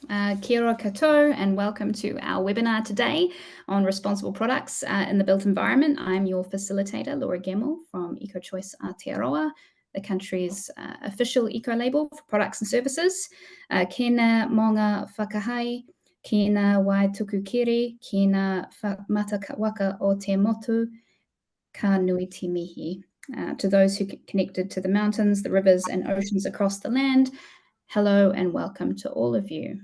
Kia ora koutou, and welcome to our webinar today on responsible products in the built environment. I'm your facilitator, Laura Gemmell from EcoChoice Aotearoa, the country's official eco-label for products and services. Kena monga whakahai, kena wai tuku kiri, kena mata waka o te motu, ka nui te mihi. To those who connected to the mountains, the rivers and oceans across the land, hello and welcome to all of you.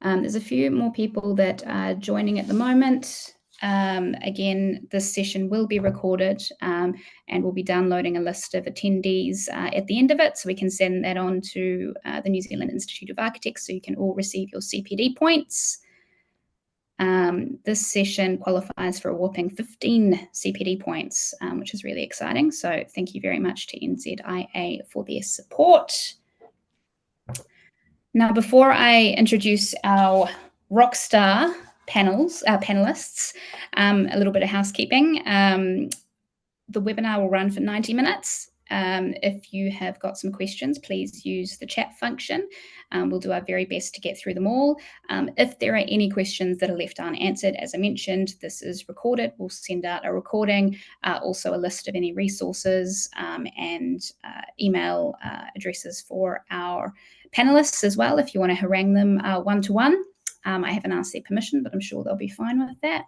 There's a few more people that are joining at the moment. Again, this session will be recorded and we'll be downloading a list of attendees at the end of it, so we can send that on to the New Zealand Institute of Architects so you can all receive your CPD points. This session qualifies for a whopping 15 CPD points, which is really exciting. So thank you very much to NZIA for their support. Now, before I introduce our rockstar panelists, a little bit of housekeeping. The webinar will run for 90 minutes. If you have got some questions, please use the chat function. We'll do our very best to get through them all. If there are any questions that are left unanswered, as I mentioned, this is recorded. We'll send out a recording, also a list of any resources and email addresses for our panelists as well, if you want to harangue them one-to-one. I haven't asked their permission, but I'm sure they'll be fine with that.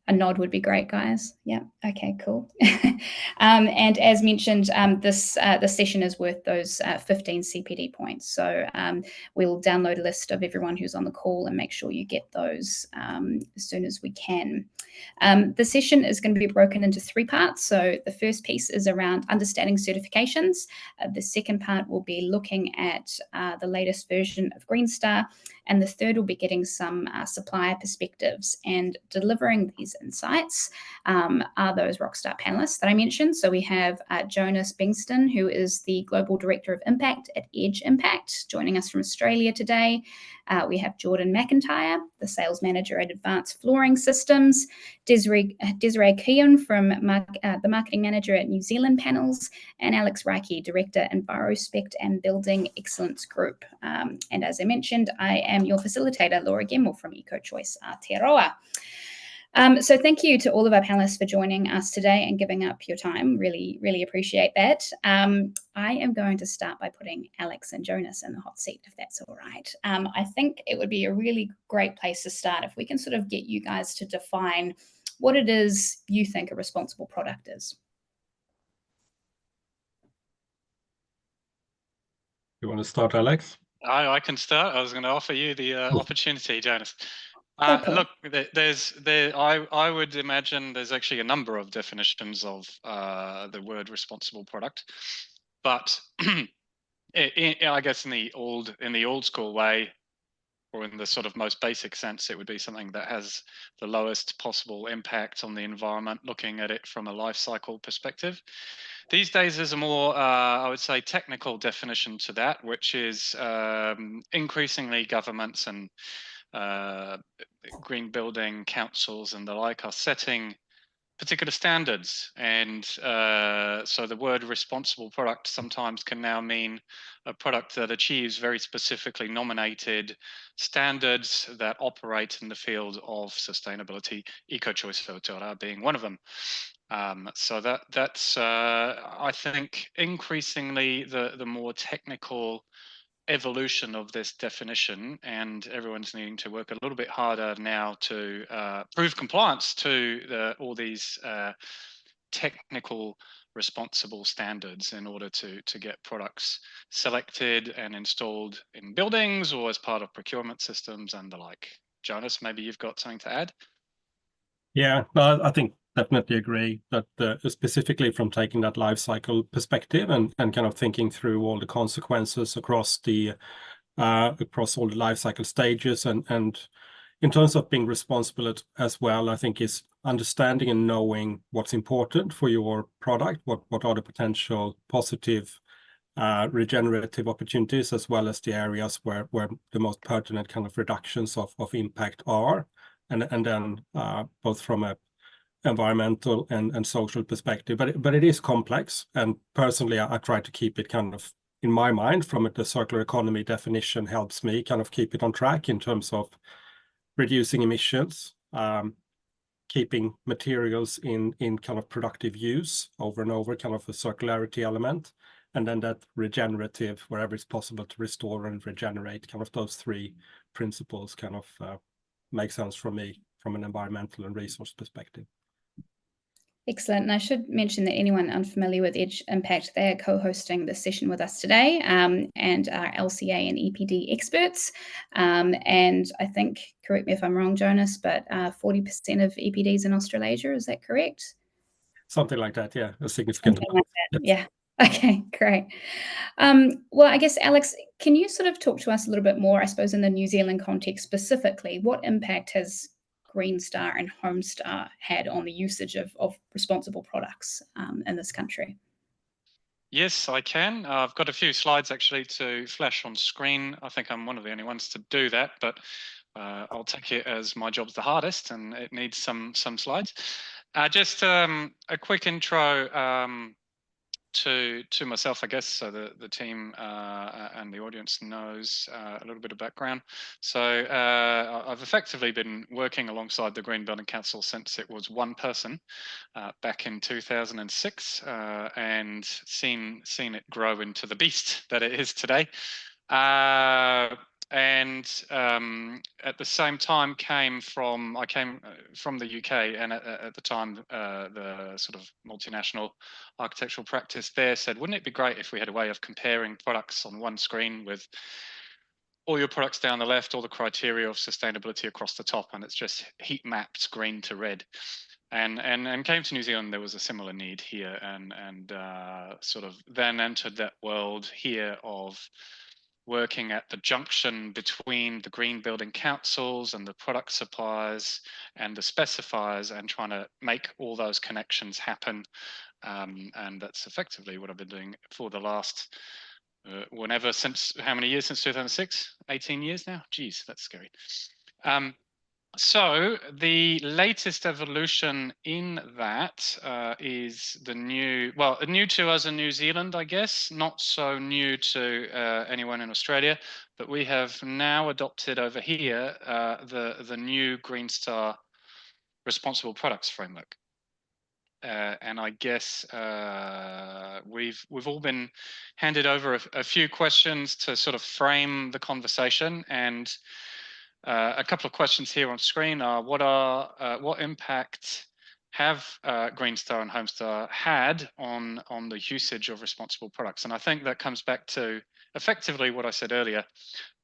A nod would be great, guys. Yeah, okay, cool. And as mentioned, this session is worth those 15 CPD points. So we'll download a list of everyone who's on the call and make sure you get those as soon as we can. The session is going to be broken into 3 parts. So the first piece is around understanding certifications. The second part will be looking at the latest version of Green Star. And the third will be getting some supplier perspectives, and delivering these insights are those rockstar panelists that I mentioned. So we have Jonas Bengtsson, who is the Global Director of Impact at Edge Impact, joining us from Australia today. We have Jordan Macintyre, the Sales Manager at Advanced Flooring Systems, Desiree Keown from the Marketing Manager at New Zealand Panels, and Alex Reiche, Director, EnviroSpec and Building Excellence Group. And as I mentioned, I am your facilitator, Laura Gemmell from EcoChoice Aotearoa. So thank you to all of our panelists for joining us today and giving up your time. Really, really appreciate that. I am going to start by putting Alex and Jonas in the hot seat, if that's all right. I think it would be a really great place to start if we can sort of get you guys to define what it is you think a responsible product is. You want to start, Alex? I can start. I was going to offer you the opportunity, Jonas. Look, I would imagine there's actually a number of definitions of the word responsible product, but I guess in the old school way, or in the sort of most basic sense, it would be something that has the lowest possible impact on the environment, looking at it from a life cycle perspective. These days, there's a more, I would say, technical definition to that, which is increasingly governments and green building councils and the like are setting particular standards, and so the word responsible product sometimes can now mean a product that achieves very specifically nominated standards that operate in the field of sustainability, EcoChoice Aotearoa being one of them. So that's I think increasingly the more technical evolution of this definition, and everyone's needing to work a little bit harder now to prove compliance to all these technical responsible standards in order to get products selected and installed in buildings or as part of procurement systems and the like. Jonas, maybe you've got something to add? Yeah, no, I think definitely agree that specifically from taking that life cycle perspective and kind of thinking through all the consequences across all the life cycle stages, and in terms of being responsible as well, I think is understanding and knowing what's important for your product, what are the potential positive regenerative opportunities, as well as the areas where the most pertinent kind of reductions of impact are, and then both from a environmental and social perspective, but it is complex, and personally I try to keep it kind of in my mind, from the circular economy definition, helps me kind of keep it on track in terms of reducing emissions, keeping materials in kind of productive use over and over, kind of a circularity element, and then that regenerative, wherever it's possible to restore and regenerate, kind of those three principles kind of make sense for me from an environmental and resource perspective. Excellent. And I should mention that anyone unfamiliar with Edge Impact, they are co-hosting this session with us today, and are LCA and EPD experts. And I think, correct me if I'm wrong, Jonas, but 40% of EPDs in Australasia, is that correct? Something like that, yeah, a significant Something amount. like that. Yeah. Okay, great. Well, I guess, Alex, can you sort of talk to us a little bit more, I suppose, in the New Zealand context specifically? What impact has Green Star and Homestar had on the usage of responsible products in this country? Yes, I can. I've got a few slides actually to flash on screen. I think I'm one of the only ones to do that, but I'll take it as my job's the hardest and it needs some slides. Just a quick intro to myself, I guess, so the team and the audience knows a little bit of background. So I've effectively been working alongside the Green Building Council since it was one person back in 2006, and seen it grow into the beast that it is today. And at the same time I came from the UK, and at the time the sort of multinational architectural practice there said, wouldn't it be great if we had a way of comparing products on one screen with all your products down the left, all the criteria of sustainability across the top, and it's just heat mapped green to red. And came to New Zealand, there was a similar need here, and sort of then entered that world here of working at the junction between the green building councils and the product suppliers and the specifiers, and trying to make all those connections happen. And that's effectively what I've been doing for the last since how many years? Since 2006? 18 years now? Geez, that's scary. So the latest evolution in that is the new to us in New Zealand, I guess, not so new to anyone in Australia, but we have now adopted over here the new Green Star Responsible Products Framework. And I guess we've all been handed over a few questions to sort of frame the conversation, and a couple of questions here on screen are what impact have Green Star and Homestar had on the usage of responsible products? And I think that comes back to effectively what I said earlier.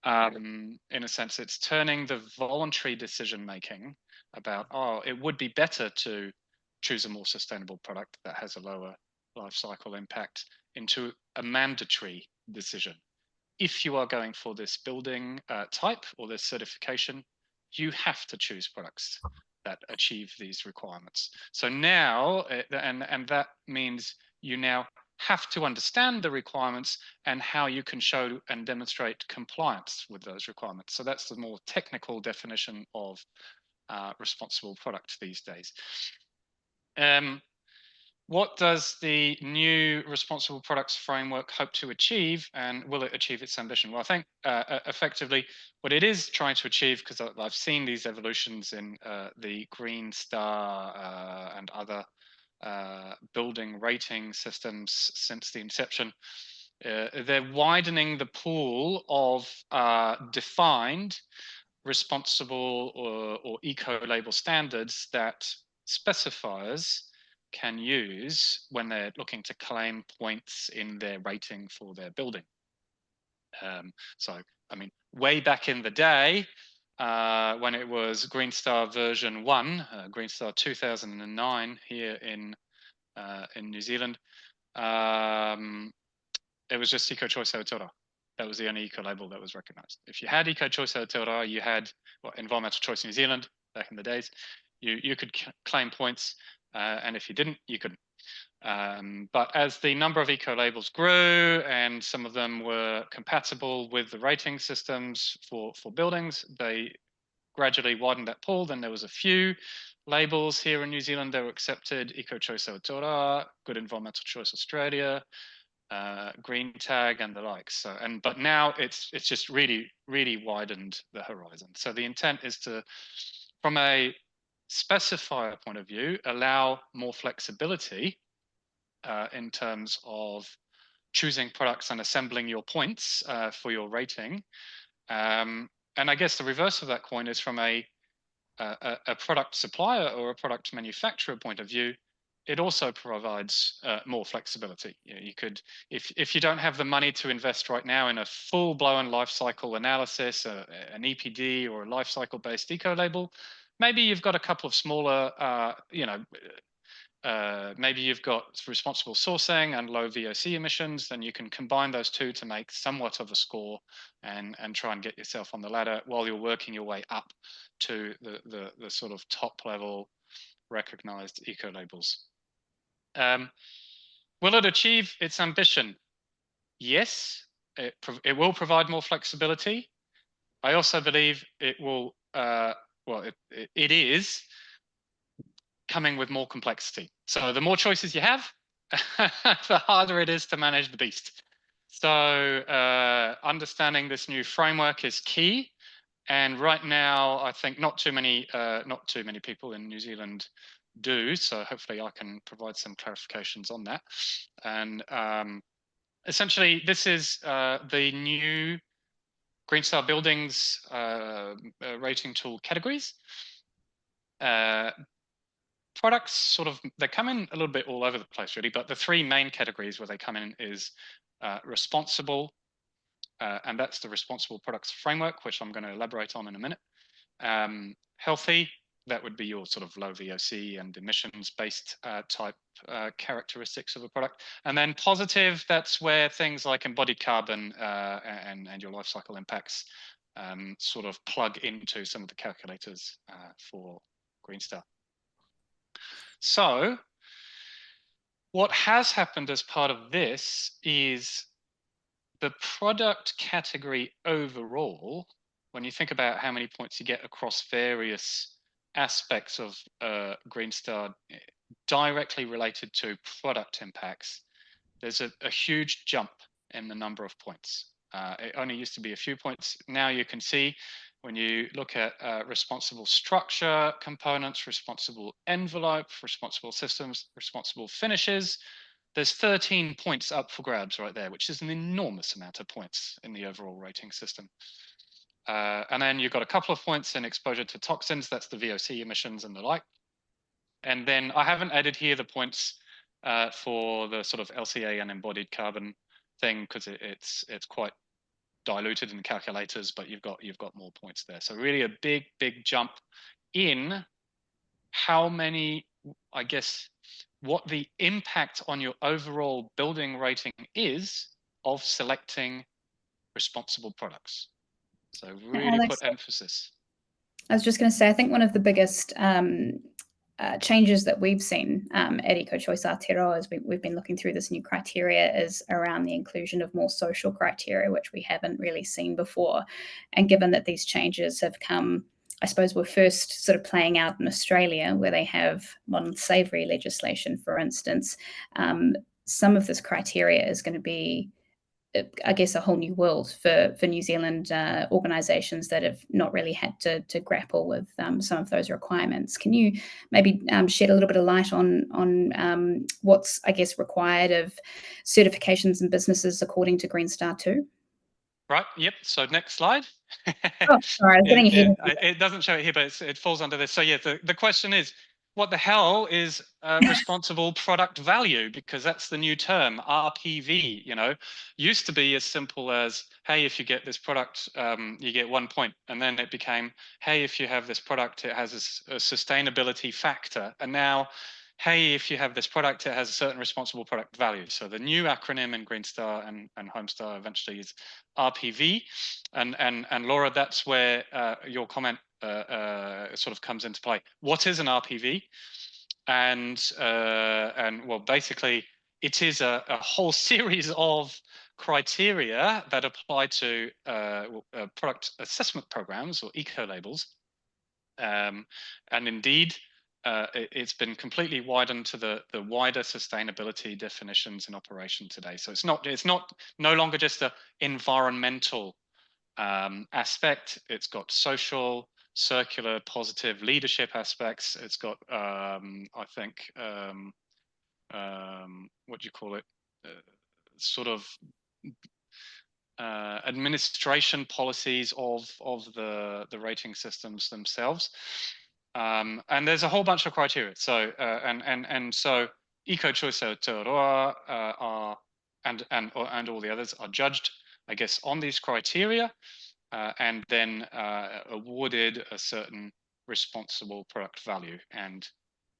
In a sense, it's turning the voluntary decision making about, it would be better to choose a more sustainable product that has a lower life cycle impact, into a mandatory decision. If you are going for this building type or this certification, you have to choose products that achieve these requirements. So now, and that means you now have to understand the requirements and how you can show and demonstrate compliance with those requirements. So that's the more technical definition of responsible product these days. What does the new responsible products framework hope to achieve, and will it achieve its ambition? Well, I think effectively what it is trying to achieve, because I've seen these evolutions in the Green Star and other building rating systems since the inception, they're widening the pool of defined responsible or eco-label standards that specifiers can use when they're looking to claim points in their rating for their building. So, I mean, way back in the day, when it was Green Star version 1, Green Star 2009 here in New Zealand, it was just Eco Choice Aotearoa. That was the only eco label that was recognized. If you had Eco Choice Aotearoa, you had Environmental Choice New Zealand back in the days. You could claim points, and if you didn't, you couldn't. But as the number of eco labels grew, and some of them were compatible with the rating systems for buildings, they gradually widened that pool. Then there was a few labels here in New Zealand that were accepted: Eco Choice Aotearoa, Good Environmental Choice Australia, green tag and the likes. So, but now it's just really widened the horizon. So the intent is to, from a specifier point of view, allow more flexibility in terms of choosing products and assembling your points for your rating. And I guess the reverse of that coin is from a product supplier or a product manufacturer point of view. It also provides more flexibility. You could, if you don't have the money to invest right now in a full-blown life cycle analysis, an EPD or a life cycle-based eco-label, maybe you've got a couple of smaller, maybe you've got responsible sourcing and low VOC emissions, then you can combine those two to make somewhat of a score and try and get yourself on the ladder while you're working your way up to the sort of top level recognized eco labels. Will it achieve its ambition? Yes, it will provide more flexibility. I also believe it will, it is coming with more complexity. So the more choices you have, the harder it is to manage the beast. So understanding this new framework is key. And right now, I think not too many people in New Zealand do. So hopefully I can provide some clarifications on that. And essentially, this is the new Green Star Buildings rating tool categories. Products sort of, they come in a little bit all over the place really, but the three main categories where they come in is responsible, and that's the responsible products framework, which I'm going to elaborate on in a minute. Healthy, that would be your sort of low VOC and emissions based type characteristics of a product. And then positive, that's where things like embodied carbon and your life cycle impacts sort of plug into some of the calculators for Green Star. So what has happened as part of this is the product category overall, when you think about how many points you get across various aspects of Green Star directly related to product impacts, there's a huge jump in the number of points. It only used to be a few points. Now you can see when you look at responsible structure components, responsible envelope, responsible systems, responsible finishes, there's 13 points up for grabs right there, which is an enormous amount of points in the overall rating system. And then you've got a couple of points in exposure to toxins, that's the VOC emissions and the like. And then I haven't added here the points for the sort of LCA and embodied carbon thing because it's quite diluted in the calculators, but you've got more points there. So really a big jump in how many, I guess, what the impact on your overall building rating is of selecting responsible products. So really Alex, put emphasis. I was just going to say, I think one of the biggest changes that we've seen at EcoChoice Aotearoa as we've been looking through this new criteria is around the inclusion of more social criteria, which we haven't really seen before. And given that these changes have come, I suppose we're first sort of playing out in Australia where they have modern slavery legislation, for instance, some of this criteria is going to be, I guess, a whole new world for New Zealand organisations that have not really had to grapple with some of those requirements. Can you maybe shed a little bit of light on what's, I guess, required of certifications and businesses according to Green Star 2? Right, yep, so next slide. Oh, sorry, I'm getting ahead. It doesn't show it here, but it falls under this. So yeah, the question is, what the hell is responsible product value? Because that's the new term, RPV, you know. Used to be as simple as, hey, if you get this product, you get 1 point. And then it became, hey, if you have this product, it has a sustainability factor. And now, hey, if you have this product, it has a certain responsible product value. So the new acronym in Green Star and Homestar eventually is RPV. And Laura, that's where your comment sort of comes into play. What is an RPV? And well, basically, it is a whole series of criteria that apply to product assessment programs or eco labels. And indeed, it's been completely widened to the wider sustainability definitions in operation today. So it's no longer just a environmental aspect. It's got social, circular, positive leadership aspects. It's got, I think, what do you call it? Sort of administration policies of the rating systems themselves. And there's a whole bunch of criteria. So and so eco-choice Aotearoa and all the others are judged, I guess, on these criteria, and then awarded a certain responsible product value. And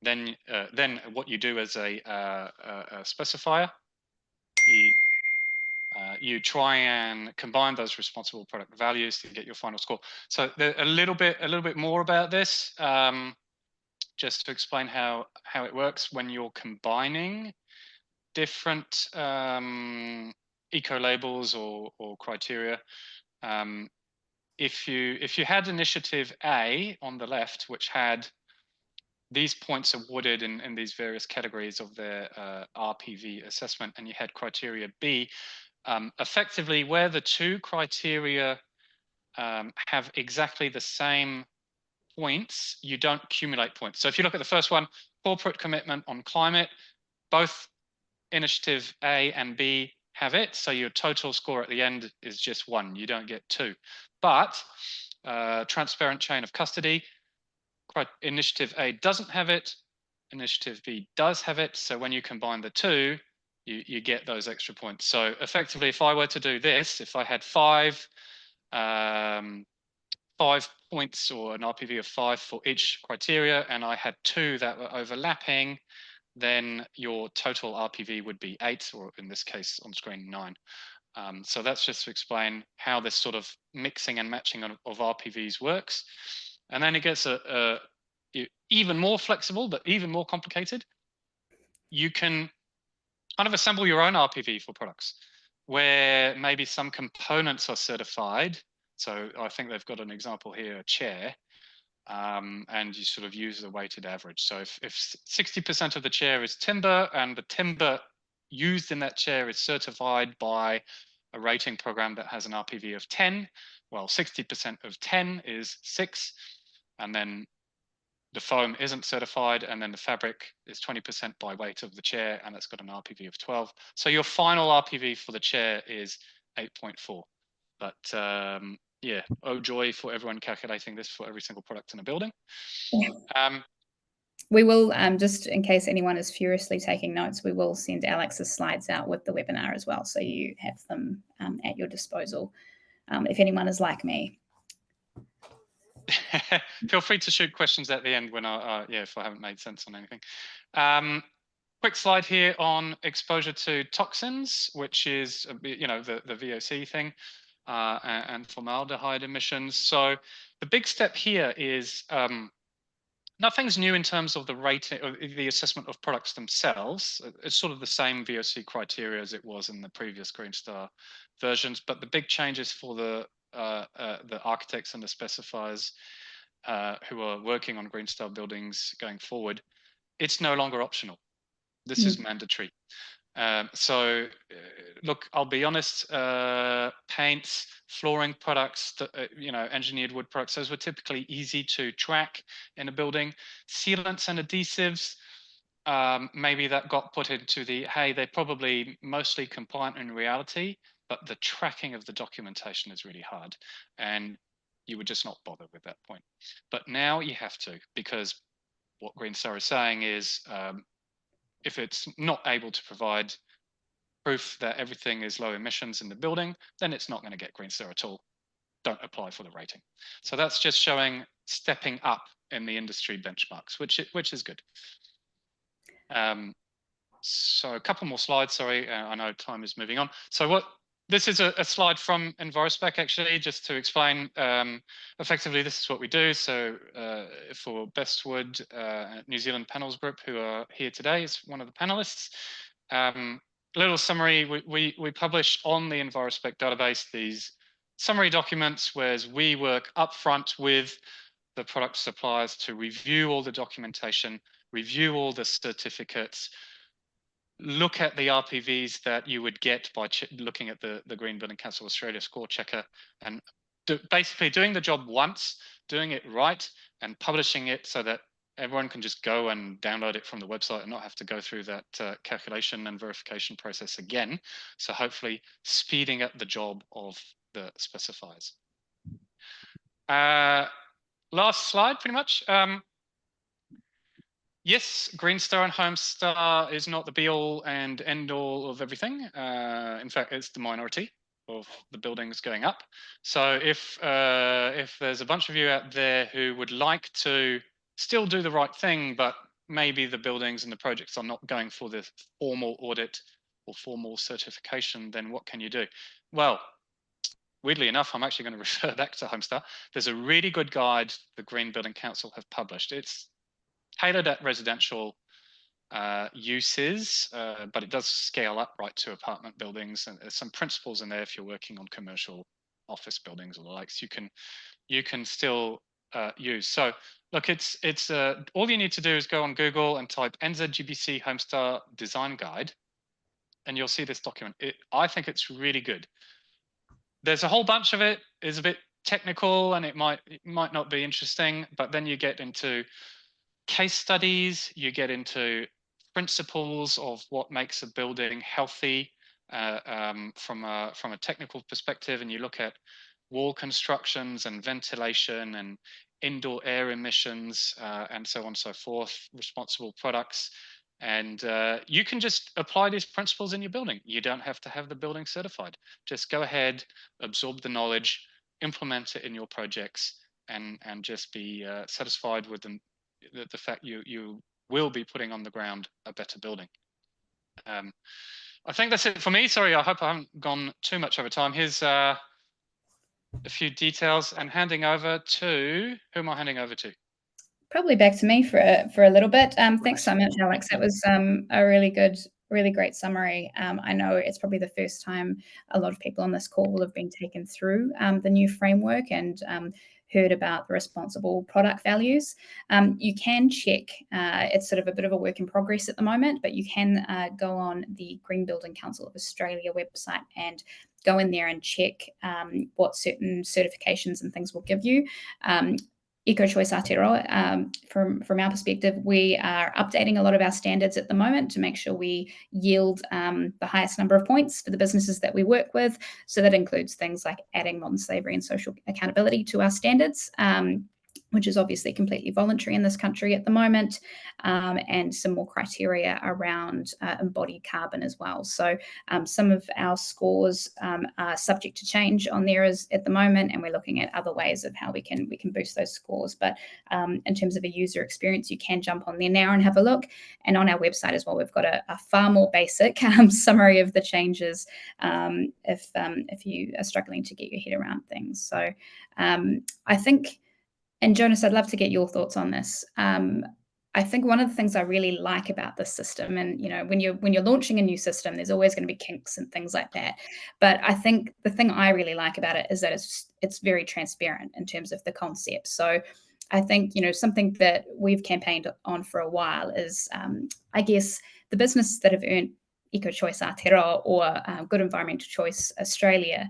then what you do as a specifier, you try and combine those responsible product values to get your final score. So a little bit more about this, just to explain how it works when you're combining different eco labels or criteria. If you had initiative A on the left, which had these points awarded in these various categories of their RPV assessment, and you had criteria B, effectively where the two criteria have exactly the same points, you don't accumulate points. So if you look at the first one, corporate commitment on climate, both initiative A and B have it, so your total score at the end is just 1, you don't get 2. But transparent chain of custody, initiative A doesn't have it, initiative B does have it, so when you combine the two, you get those extra points. So effectively, if I were to do this, if I had 5 points or an RPV of 5 for each criteria, and I had 2 that were overlapping, then your total RPV would be 8, or in this case on screen 9. So that's just to explain how this sort of mixing and matching of RPVs works. And then it gets even more flexible, but even more complicated. You can kind of assemble your own RPV for products where maybe some components are certified. So I think they've got an example here, a chair, and you sort of use the weighted average. So if 60% of the chair is timber and the timber used in that chair is certified by a rating program that has an RPV of 10, well, 60% of 10 is 6, and then the foam isn't certified, and then the fabric is 20% by weight of the chair, and it's got an RPV of 12. So your final RPV for the chair is 8.4. But yeah, oh joy for everyone calculating this for every single product in a building. We will, just in case anyone is furiously taking notes, we will send Alex's slides out with the webinar as well, so you have them at your disposal if anyone is like me. Feel free to shoot questions at the end when if I haven't made sense on anything. Quick slide here on exposure to toxins, which is the VOC thing, and formaldehyde emissions. So the big step here is nothing's new in terms of the rating or the assessment of products themselves. It's sort of the same VOC criteria as it was in the previous Green Star versions, but the big changes for the architects and the specifiers who are working on Green Star buildings going forward, it's no longer optional. This is mandatory. So look, I'll be honest, paints, flooring products, engineered wood products, those were typically easy to track in a building. Sealants and adhesives, maybe that got put into the, hey, they're probably mostly compliant in reality, but the tracking of the documentation is really hard, and you would just not bother with that point. But now you have to, because what Green Star is saying is, if it's not able to provide proof that everything is low emissions in the building, then it's not going to get Green Star at all. Don't apply for the rating. So that's just showing stepping up in the industry benchmarks, which is good. So a couple more slides, sorry, I know time is moving on. So this is a slide from EnviroSpec, actually, just to explain, effectively, this is what we do. So for Bestwood, New Zealand Panels Group, who are here today, is one of the panelists. Little summary, we publish on the EnviroSpec database these summary documents, whereas we work upfront with the product suppliers to review all the documentation, review all the certificates, look at the RPVs that you would get by looking at the Green Building Council Australia score checker, and basically doing the job once, doing it right, and publishing it so that everyone can just go and download it from the website and not have to go through that calculation and verification process again. So hopefully speeding up the job of the specifiers. Last slide, pretty much. Yes, Green Star and Home Star is not the be-all and end-all of everything. In fact, it's the minority of the buildings going up. So if there's a bunch of you out there who would like to still do the right thing, but maybe the buildings and the projects are not going for the formal audit or formal certification, then what can you do? Well, weirdly enough, I'm actually going to refer back to Home Star. There's a really good guide the Green Building Council have published. It's tailored at residential uses, but it does scale up right to apartment buildings, and there's some principles in there if you're working on commercial office buildings or the likes. You can still use. So look, it's all you need to do is go on Google and type NZGBC Home Star Design Guide, and you'll see this document. I think it's really good. There's a whole bunch of it. It's a bit technical, and it might not be interesting, but then you get into case studies, you get into principles of what makes a building healthy from a technical perspective, and you look at wall constructions and ventilation and indoor air emissions and so on and so forth, responsible products. And you can just apply these principles in your building. You don't have to have the building certified. Just go ahead, absorb the knowledge, implement it in your projects, and just be satisfied with them. The fact you will be putting on the ground a better building. I think that's it for me. Sorry, I hope I haven't gone too much over time. Here's a few details, and handing over to, who am I handing over to? Probably back to me for a little bit. Thanks so much, Alex. That was a really great summary. I know it's probably the first time a lot of people on this call will have been taken through the new framework and heard about the responsible product values. You can check, it's sort of a bit of a work in progress at the moment, but you can go on the Green Building Council of Australia website and go in there and check what certain certifications and things will give you. EcoChoice Aotearoa, from our perspective, we are updating a lot of our standards at the moment to make sure we yield the highest number of points for the businesses that we work with. So that includes things like adding modern slavery and social accountability to our standards, which is obviously completely voluntary in this country at the moment, and some more criteria around embodied carbon as well. So some of our scores are subject to change on there at the moment, and we're looking at other ways of how we can boost those scores. But in terms of a user experience, you can jump on there now and have a look. And on our website as well, we've got a far more basic summary of the changes if you are struggling to get your head around things. So I think. And Jonas, I'd love to get your thoughts on this. I think one of the things I really like about this system, and when you're launching a new system, there's always going to be kinks and things like that. But I think the thing I really like about it is that it's very transparent in terms of the concept. So I think something that we've campaigned on for a while is, I guess, the businesses that have earned EcoChoice Aotearoa or Good Environmental Choice Australia.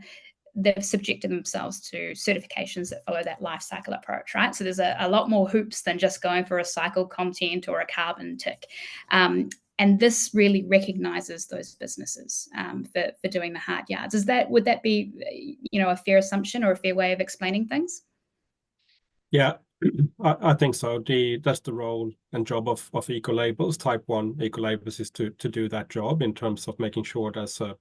They've subjected themselves to certifications that follow that life cycle approach, right? So there's a lot more hoops than just going for a recycled content or a carbon tick. And this really recognises those businesses for doing the hard yards. Would that be a fair assumption or a fair way of explaining things? Yeah, I think so. That's the role and job of ecolabels. Type 1 ecolabels is to do that job in terms of making sure there's a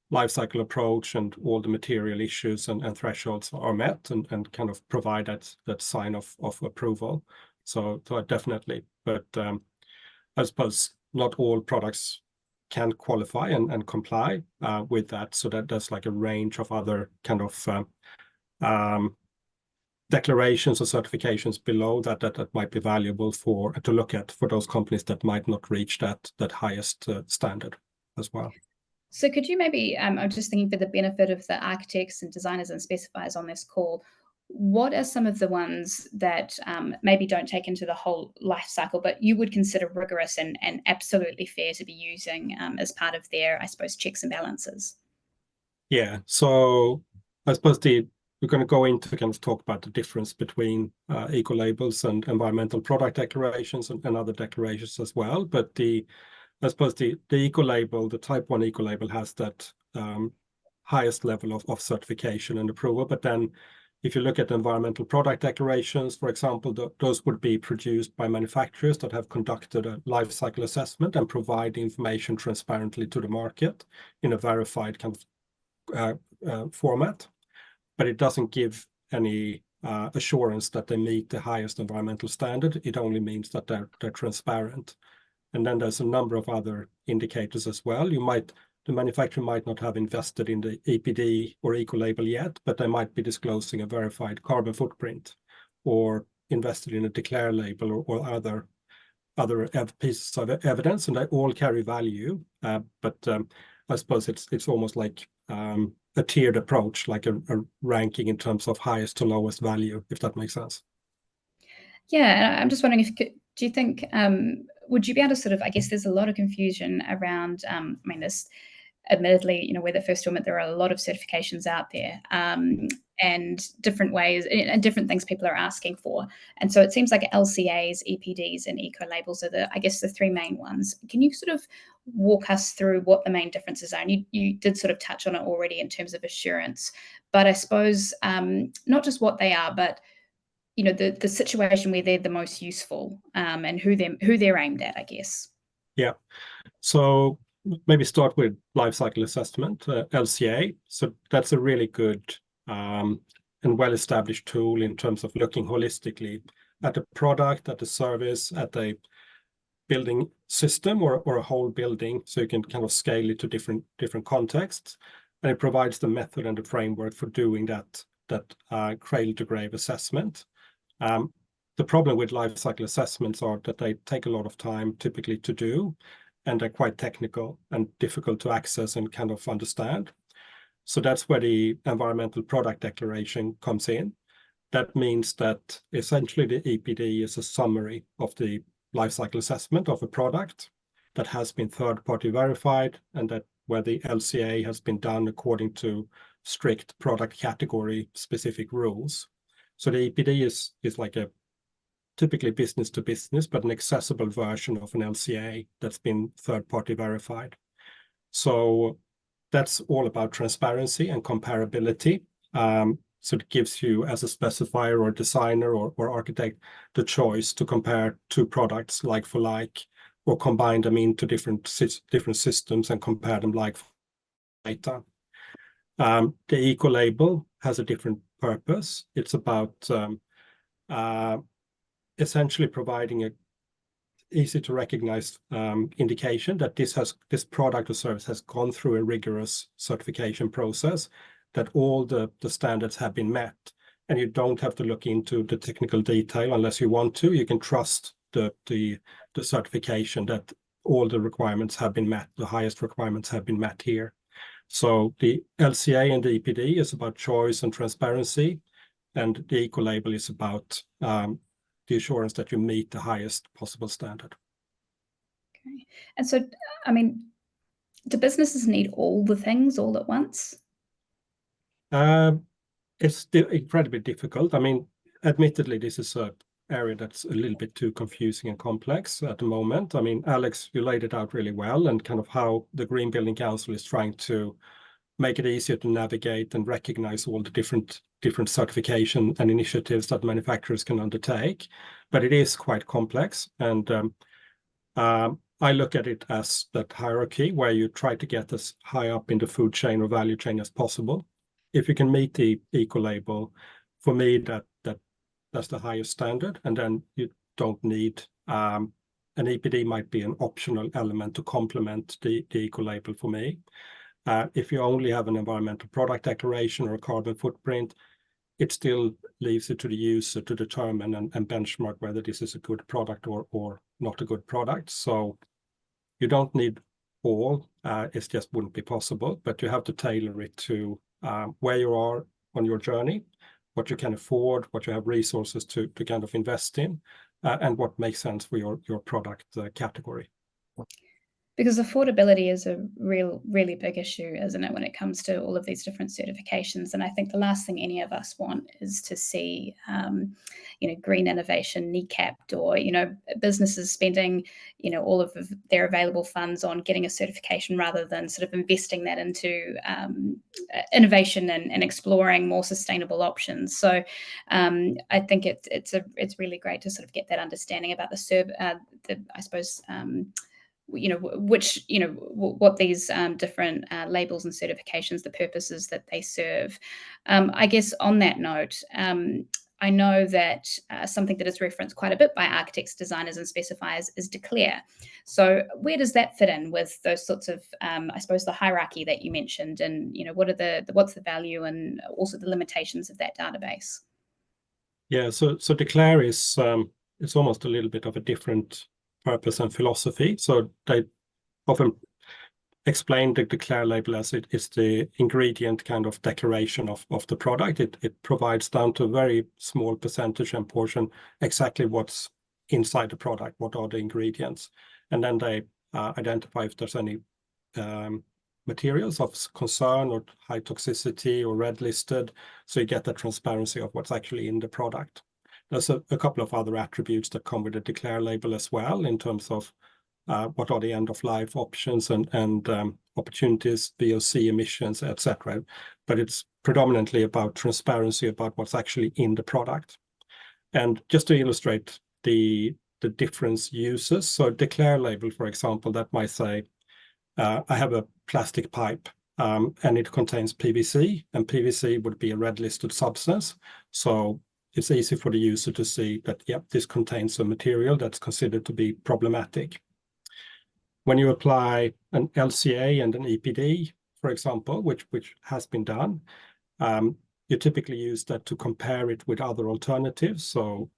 life cycle approach and all the material issues and thresholds are met and kind of provide that sign of approval. So definitely, but I suppose not all products can qualify and comply with that. So that there's like a range of other kind of declarations or certifications below that might be valuable to look at for those companies that might not reach that highest standard as well. So could you maybe, I'm just thinking for the benefit of the architects and designers and specifiers on this call, what are some of the ones that maybe don't take into the whole life cycle, but you would consider rigorous and absolutely fair to be using as part of their, I suppose, checks and balances? Yeah, so I suppose we're going to go into kind of talk about the difference between eco-labels and environmental product declarations and other declarations as well. But I suppose the eco-label, the type 1 eco-label has that highest level of certification and approval. But then if you look at environmental product declarations, for example, those would be produced by manufacturers that have conducted a life cycle assessment and provide the information transparently to the market in a verified kind of format. But it doesn't give any assurance that they meet the highest environmental standard. It only means that they're transparent. And then there's a number of other indicators as well. The manufacturer might not have invested in the EPD or eco-label yet, but they might be disclosing a verified carbon footprint or invested in a declare label or other pieces of evidence, and they all carry value. But I suppose it's almost like a tiered approach, like a ranking in terms of highest to lowest value, if that makes sense. Yeah, and I'm just wondering do you think, would you be able to sort of, I guess there's a lot of confusion around, I mean, this, admittedly, we're the first to admit there are a lot of certifications out there and different ways and different things people are asking for. And so it seems like LCAs, EPDs, and eco-labels are the three main ones. Can you sort of walk us through what the main differences are? And you did sort of touch on it already in terms of assurance, but I suppose not just what they are, but the situation where they're the most useful and who they're aimed at, I guess. Yeah. So maybe start with life cycle assessment, LCA. So that's a really good and well-established tool in terms of looking holistically at a product, at a service, at a building system or a whole building, so you can kind of scale it to different contexts. And it provides the method and the framework for doing that cradle to grave assessment. The problem with life cycle assessments are that they take a lot of time typically to do, and they're quite technical and difficult to access and kind of understand. So that's where the environmental product declaration comes in. That means that essentially the EPD is a summary of the life cycle assessment of a product that has been third-party verified, and that where the LCA has been done according to strict product category specific rules. So the EPD is like a typically business to business, but an accessible version of an LCA that's been third-party verified. So that's all about transparency and comparability. So it gives you, as a specifier or designer or architect, the choice to compare two products like for like, or combine them into different systems and compare them like data. The eco-label has a different purpose. It's about essentially providing a easy to recognize indication that this product or service has gone through a rigorous certification process, that all the standards have been met, and you don't have to look into the technical detail unless you want to. You can trust the certification that all the requirements have been met, the highest requirements have been met here. So the LCA and the EPD is about choice and transparency, and the eco-label is about the assurance that you meet the highest possible standard. Okay. And so, I mean, do businesses need all the things all at once? It's incredibly difficult. I mean, admittedly, this is an area that's a little bit too confusing and complex at the moment. I mean, Alex, you laid it out really well, and kind of how the Green Building Council is trying to make it easier to navigate and recognize all the different certification and initiatives that manufacturers can undertake. But it is quite complex, and I look at it as that hierarchy where you try to get as high up in the food chain or value chain as possible. If you can meet the eco-label, for me, that's the highest standard, and then you don't need an EPD might be an optional element to complement the eco-label for me. If you only have an environmental product declaration or a carbon footprint, it still leaves it to the user to determine and benchmark whether this is a good product or not a good product. So you don't need all, it just wouldn't be possible, but you have to tailor it to where you are on your journey, what you can afford, what you have resources to kind of invest in, and what makes sense for your product category. Because affordability is a really big issue, isn't it, when it comes to all of these different certifications? And I think the last thing any of us want is to see, green innovation kneecapped, or, businesses spending, all of their available funds on getting a certification rather than sort of investing that into innovation and exploring more sustainable options. So I think it's really great to sort of get that understanding about what these different labels and certifications, the purposes that they serve. I guess on that note, I know that something that is referenced quite a bit by architects, designers, and specifiers is declare. So where does that fit in with those sorts of, I suppose, the hierarchy that you mentioned, and what's the value and also the limitations of that database? Yeah, so declare is it's almost a little bit of a different purpose and philosophy. So they often explain the declare label as it is the ingredient kind of declaration of the product. It provides down to a very small percentage and portion exactly what's inside the product, what are the ingredients, and then they identify if there's any materials of concern or high toxicity or red listed, so you get the transparency of what's actually in the product. There's a couple of other attributes that come with the declare label as well, in terms of what are the end-of-life options and opportunities, VOC emissions, etc. But it's predominantly about transparency about what's actually in the product. And just to illustrate the different uses, so declare label, for example, that might say, I have a plastic pipe and it contains PVC, and PVC would be a red-listed substance. So it's easy for the user to see that, yep, this contains a material that's considered to be problematic. When you apply an LCA and an EPD, for example, which has been done, you typically use that to compare it with other alternatives, so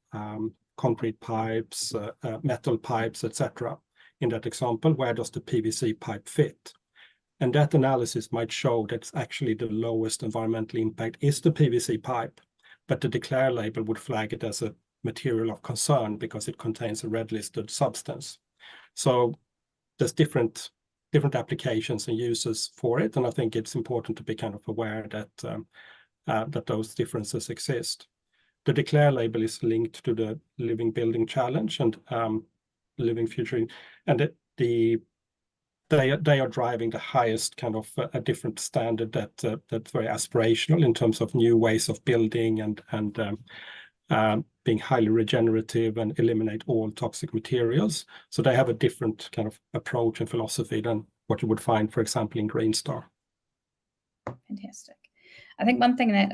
concrete pipes, metal pipes, etc. In that example, where does the PVC pipe fit? And that analysis might show that actually the lowest environmental impact is the PVC pipe, but the declare label would flag it as a material of concern because it contains a red-listed substance. So there's different applications and uses for it, and I think it's important to be kind of aware that those differences exist. The declare label is linked to the Living Building Challenge and Living Future, and they are driving the highest kind of a different standard that's very aspirational in terms of new ways of building and being highly regenerative and eliminate all toxic materials. So they have a different kind of approach and philosophy than what you would find, for example, in Green Star. Fantastic. I think one thing that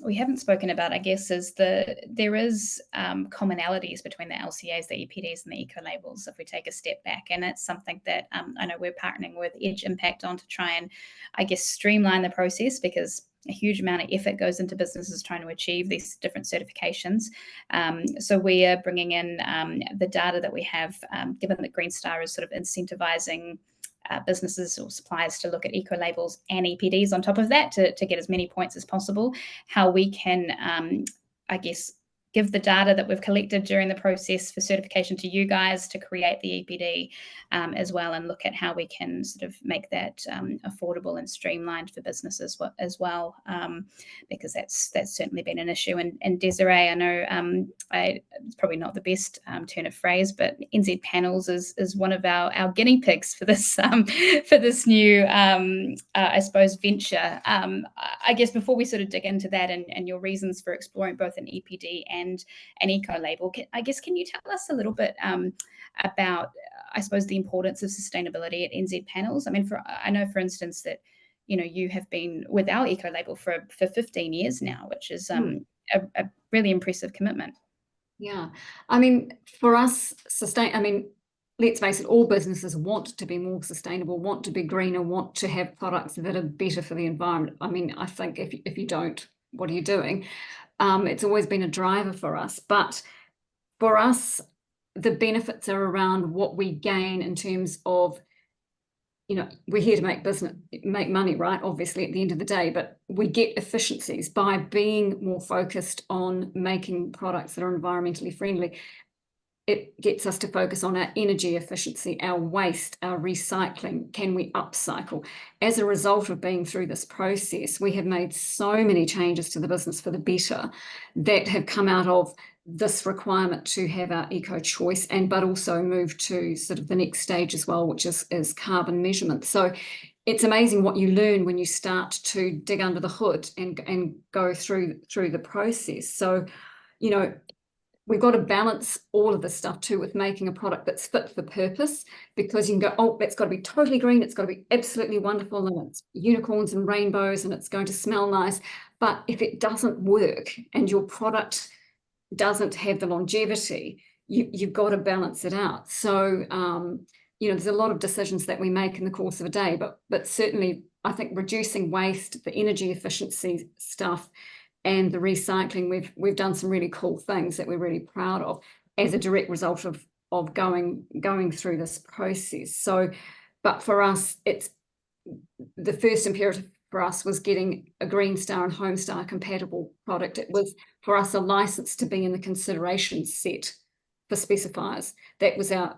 we haven't spoken about, I guess, is there is commonalities between the LCAs, the EPDs, and the ecolabels if we take a step back. And it's something that I know we're partnering with Edge Impact on to try and, I guess, streamline the process, because a huge amount of effort goes into businesses trying to achieve these different certifications. So we are bringing in the data that we have, given that Green Star is sort of incentivizing businesses or suppliers to look at ecolabels and EPDs on top of that to get as many points as possible, how we can, I guess, give the data that we've collected during the process for certification to you guys to create the EPD as well, and look at how we can sort of make that affordable and streamlined for businesses as well, because that's certainly been an issue. And Desiree, I know it's probably not the best turn of phrase, but NZ Panels is one of our guinea pigs for this new I suppose venture. I guess before we sort of dig into that and your reasons for exploring both an EPD and an eco-label, can you tell us a little bit about, I suppose, the importance of sustainability at NZ Panels? I mean, I know, for instance, that you have been with our eco-label for 15 years now, which is a really impressive commitment. Yeah, I mean, for us, let's face it, all businesses want to be more sustainable, want to be greener, want to have products that are better for the environment. I mean, I think if you don't, what are you doing? It's always been a driver for us, but for us, the benefits are around what we gain in terms of we're here to make money, right? Obviously, at the end of the day, but we get efficiencies by being more focused on making products that are environmentally friendly. It gets us to focus on our energy efficiency, our waste, our recycling. Can we upcycle? As a result of being through this process, we have made so many changes to the business for the better that have come out of this requirement to have our eco choice, but also move to sort of the next stage as well, which is carbon measurement. So it's amazing what you learn when you start to dig under the hood and go through the process. So, we've got to balance all of this stuff too with making a product that's fit for purpose, because you can go, oh, that's got to be totally green, it's got to be absolutely wonderful, and it's unicorns and rainbows, and it's going to smell nice. But if it doesn't work and your product doesn't have the longevity, you've got to balance it out. So, there's a lot of decisions that we make in the course of a day, but certainly I think reducing waste, the energy efficiency stuff, and the recycling, we've done some really cool things that we're really proud of as a direct result of going through this process. So, but for us, it's the first imperative for us was getting a Green Star and Homestar compatible product. It was for us a license to be in the consideration set for specifiers. That was our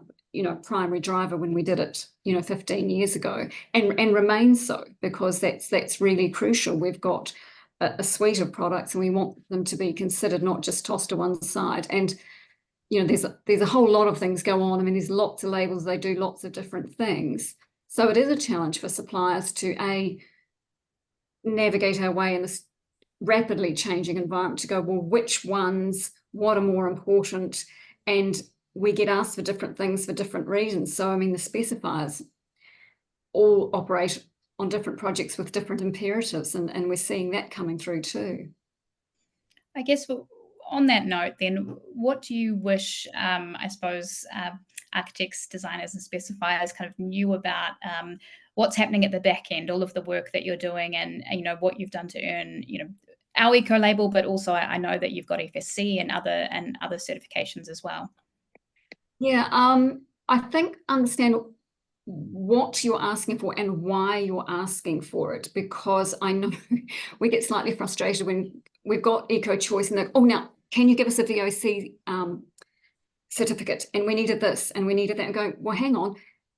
primary driver when we did it 15 years ago, and remains so, because that's really crucial. We've got a suite of products and we want them to be considered, not just tossed to one side. And there's a whole lot of things go on. I mean, there's lots of labels, they do lots of different things. So it is a challenge for suppliers to navigate our way in this rapidly changing environment, to go, well, which ones, what are more important? And we get asked for different things for different reasons. So I mean, the specifiers all operate on different projects with different imperatives, and we're seeing that coming through too. I guess on that note then, what do you wish, I suppose, architects, designers and specifiers kind of knew about what's happening at the back end, all of the work that you're doing, and what you've done to earn our eco label, but also I know that you've got FSC and other certifications as well. Yeah, I think understand what you're asking for and why you're asking for it, because I know we get slightly frustrated when we've got eco choice and they're, oh, now can you give us a VOC certificate, and we needed this and we needed that, and going, well, hang on,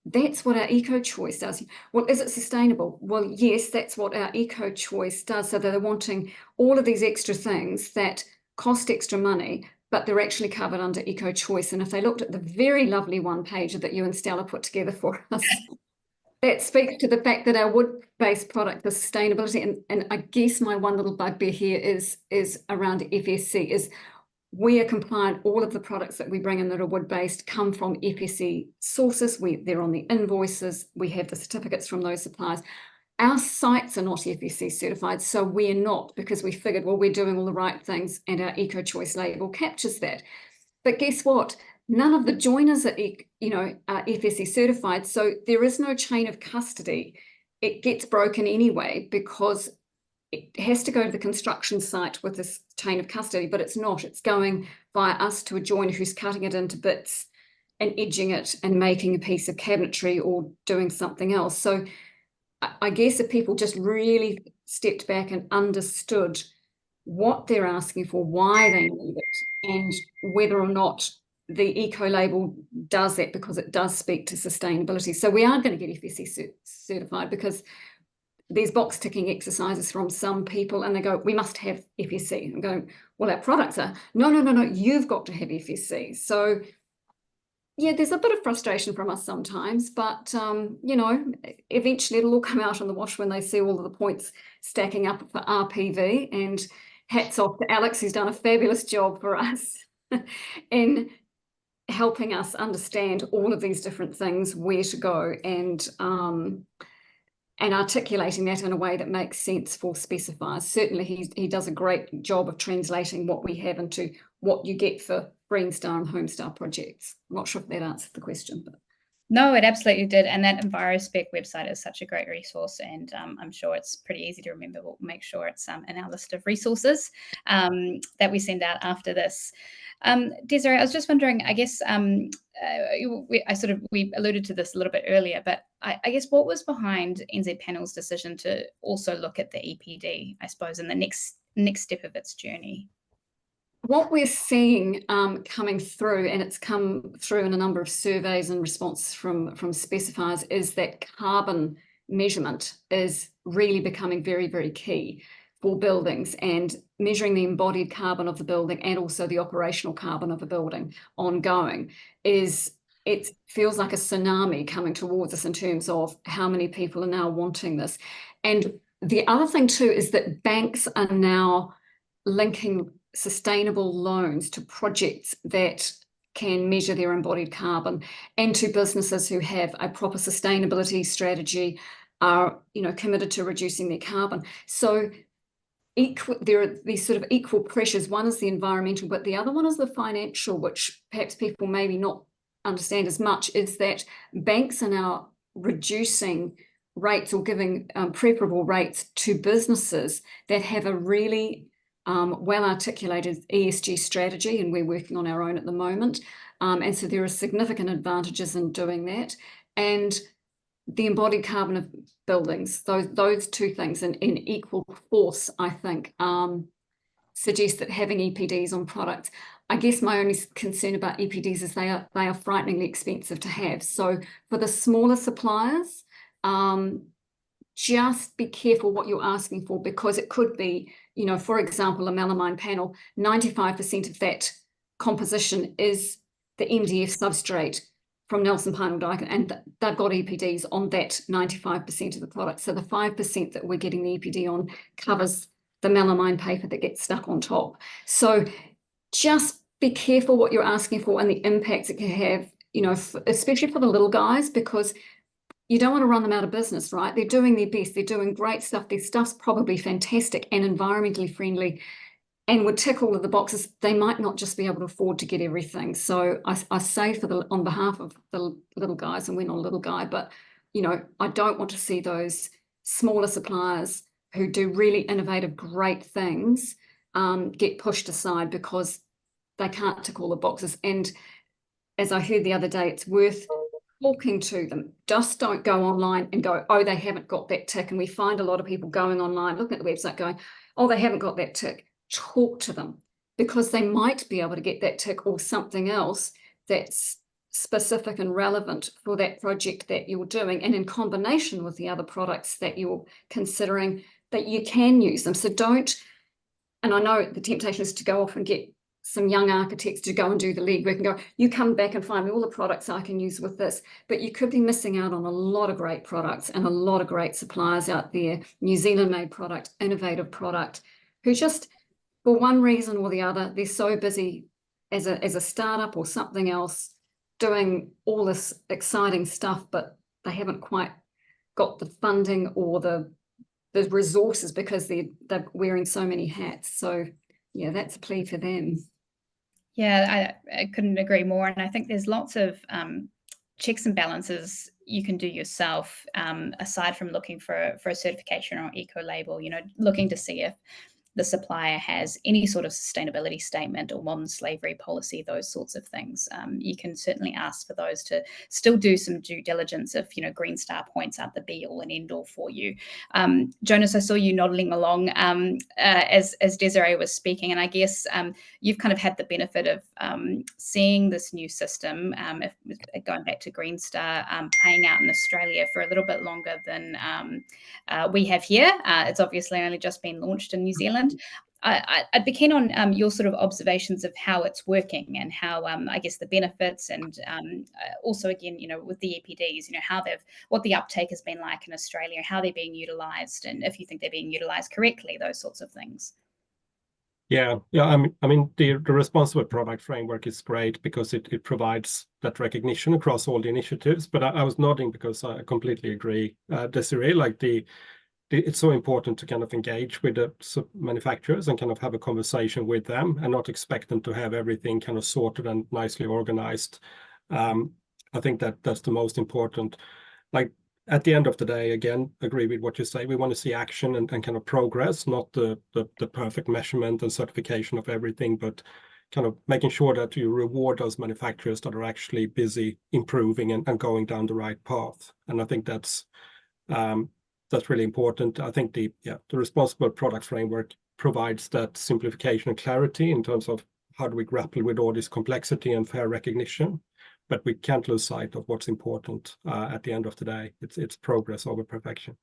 that's what our eco choice does. Well, is it sustainable? Well, yes, that's what our eco choice does. So they're wanting all of these extra things that cost extra money, but they're actually covered under eco choice. And if they looked at the very lovely one page that you and Stella put together for us, that speaks to the fact that our wood-based product, the sustainability, and I guess my one little bugbear here is around FSC, is we are compliant. All of the products that we bring in that are wood-based come from FSC sources. They're on the invoices. We have the certificates from those suppliers. Our sites are not FSC certified, so we're not, because we figured, well, we're doing all the right things and our eco choice label captures that. But guess what? None of the joiners are, are FSC certified, so there is no chain of custody. It gets broken anyway because it has to go to the construction site with this chain of custody, but it's not. It's going via us to a joiner who's cutting it into bits and edging it and making a piece of cabinetry or doing something else. So I guess if people just really stepped back and understood what they're asking for, why they need it, and whether or not the eco label does that, because it does speak to sustainability. So we are going to get FSC certified, because there's box ticking exercises from some people and they go, we must have FSC. I'm going, well, our products are, no, you've got to have FSC. So yeah, there's a bit of frustration from us sometimes, but, eventually it'll all come out in the wash when they see all of the points stacking up for RPV. And hats off to Alex, who's done a fabulous job for us in helping us understand all of these different things, where to go, and articulating that in a way that makes sense for specifiers. Certainly he does a great job of translating what we have into what you get for Green Star and Homestar projects. I'm not sure if that answered the question, but No, it absolutely did. And that EnviroSpec website is such a great resource. And I'm sure it's pretty easy to remember. We'll make sure it's in our list of resources that we send out after this. Desiree, I was just wondering, I guess we alluded to this a little bit earlier, but I guess what was behind NZ Panels' decision to also look at the EPD, I suppose, in the next step of its journey? What we're seeing coming through, and it's come through in a number of surveys and response from specifiers, is that carbon measurement is really becoming very, very key for buildings, and measuring the embodied carbon of the building and also the operational carbon of a building ongoing it feels like a tsunami coming towards us in terms of how many people are now wanting this. And the other thing too is that banks are now linking sustainable loans to projects that can measure their embodied carbon, and to businesses who have a proper sustainability strategy, are committed to reducing their carbon. So there are these sort of equal pressures. One is the environmental, but the other one is the financial, which perhaps people maybe not understand as much, is that banks are now reducing rates or giving preferable rates to businesses that have a really well-articulated ESG strategy, and we're working on our own at the moment. And so there are significant advantages in doing that. And the embodied carbon of buildings, those two things in equal force, I think, suggest that having EPDs on products. I guess my only concern about EPDs is they are frighteningly expensive to have. So for the smaller suppliers, just be careful what you're asking for, because it could be, for example, a melamine panel, 95% of that composition is the MDF substrate from Nelson Pine or Daikin, and they've got EPDs on that 95% of the product. So the 5% that we're getting the EPD on covers the melamine paper that gets stuck on top. So just be careful what you're asking for and the impacts it can have, especially for the little guys, because you don't want to run them out of business, right? They're doing their best. They're doing great stuff. Their stuff's probably fantastic and environmentally friendly and would tick all of the boxes. They might not just be able to afford to get everything. So I say on behalf of the little guys, and we're not a little guy, but, I don't want to see those smaller suppliers who do really innovative, great things get pushed aside because they can't tick all the boxes. And as I heard the other day, it's worth talking to them. Just don't go online and go, oh, they haven't got that tick. And we find a lot of people going online, looking at the website going, oh, they haven't got that tick. Talk to them, because they might be able to get that tick or something else that's specific and relevant for that project that you're doing, and in combination with the other products that you're considering, that you can use them. So don't, and I know the temptation is to go off and get some young architects to go and do the legwork and go, you come back and find me all the products I can use with this. But you could be missing out on a lot of great products and a lot of great suppliers out there, New Zealand made product, innovative product, who just, for one reason or the other, they're so busy as a startup or something else doing all this exciting stuff, but they haven't quite got the funding or the resources because they're wearing so many hats. So yeah, that's a plea for them. Yeah, I couldn't agree more. And I think there's lots of checks and balances you can do yourself, aside from looking for a certification or eco-label, looking to see if the supplier has any sort of sustainability statement or modern slavery policy, those sorts of things. You can certainly ask for those to still do some due diligence if, Green Star points out the be all and end all for you. Jonas, I saw you nodding along as Desiree was speaking, and I guess you've kind of had the benefit of seeing this new system, going back to Green Star, playing out in Australia for a little bit longer than we have here. It's obviously only just been launched in New Zealand. I'd be keen on your sort of observations of how it's working and how, I guess, the benefits and also, again, with the EPDs, what the uptake has been like in Australia, how they're being utilised, and if you think they're being utilised correctly, those sorts of things. Yeah. I mean, the responsible product framework is great because it provides that recognition across all the initiatives. But I was nodding because I completely agree, Desiree. Like it's so important to kind of engage with the manufacturers and kind of have a conversation with them and not expect them to have everything kind of sorted and nicely organized I think that's the most important. Like at the end of the day, again, agree with what you say. We want to see action and kind of progress, not the perfect measurement and certification of everything, but kind of making sure that you reward those manufacturers that are actually busy improving and going down the right path. And I think that's really important. I think the responsible product framework provides that simplification and clarity in terms of how do we grapple with all this complexity and fair recognition. But we can't lose sight of what's important at the end of the day. It's progress over perfection.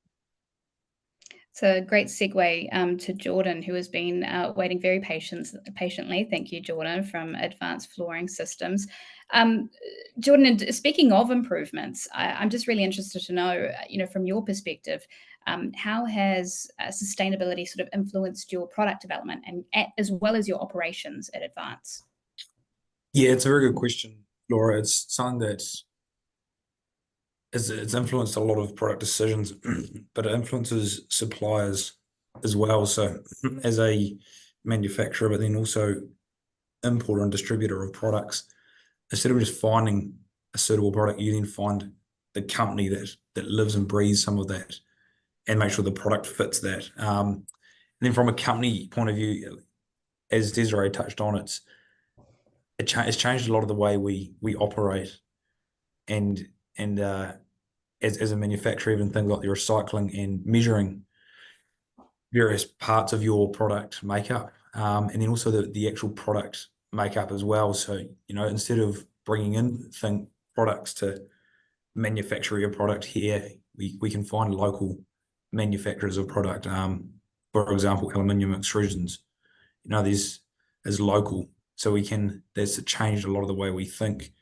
It's a great segue to Jordan, who has been waiting very patiently. Thank you, Jordan, from Advanced Flooring Systems. Jordan, speaking of improvements, I'm just really interested to know, from your perspective, how has sustainability sort of influenced your product development and as well as your operations at Advance? Yeah, it's a very good question, Laura. It's something that it's influenced a lot of product decisions, but it influences suppliers as well. So as a manufacturer, but then also importer and distributor of products, instead of just finding a suitable product, you then find the company that lives and breathes some of that and make sure the product fits that. And then from a company point of view, as Desiree touched on, it's changed a lot of the way we operate, and as a manufacturer, even things like the recycling and measuring various parts of your product makeup, and then also the actual product makeup as well. So instead of bringing in products to manufacture your product here, we can find local manufacturers of product. For example, aluminium extrusions, there's local. So that's changed a lot of the way we think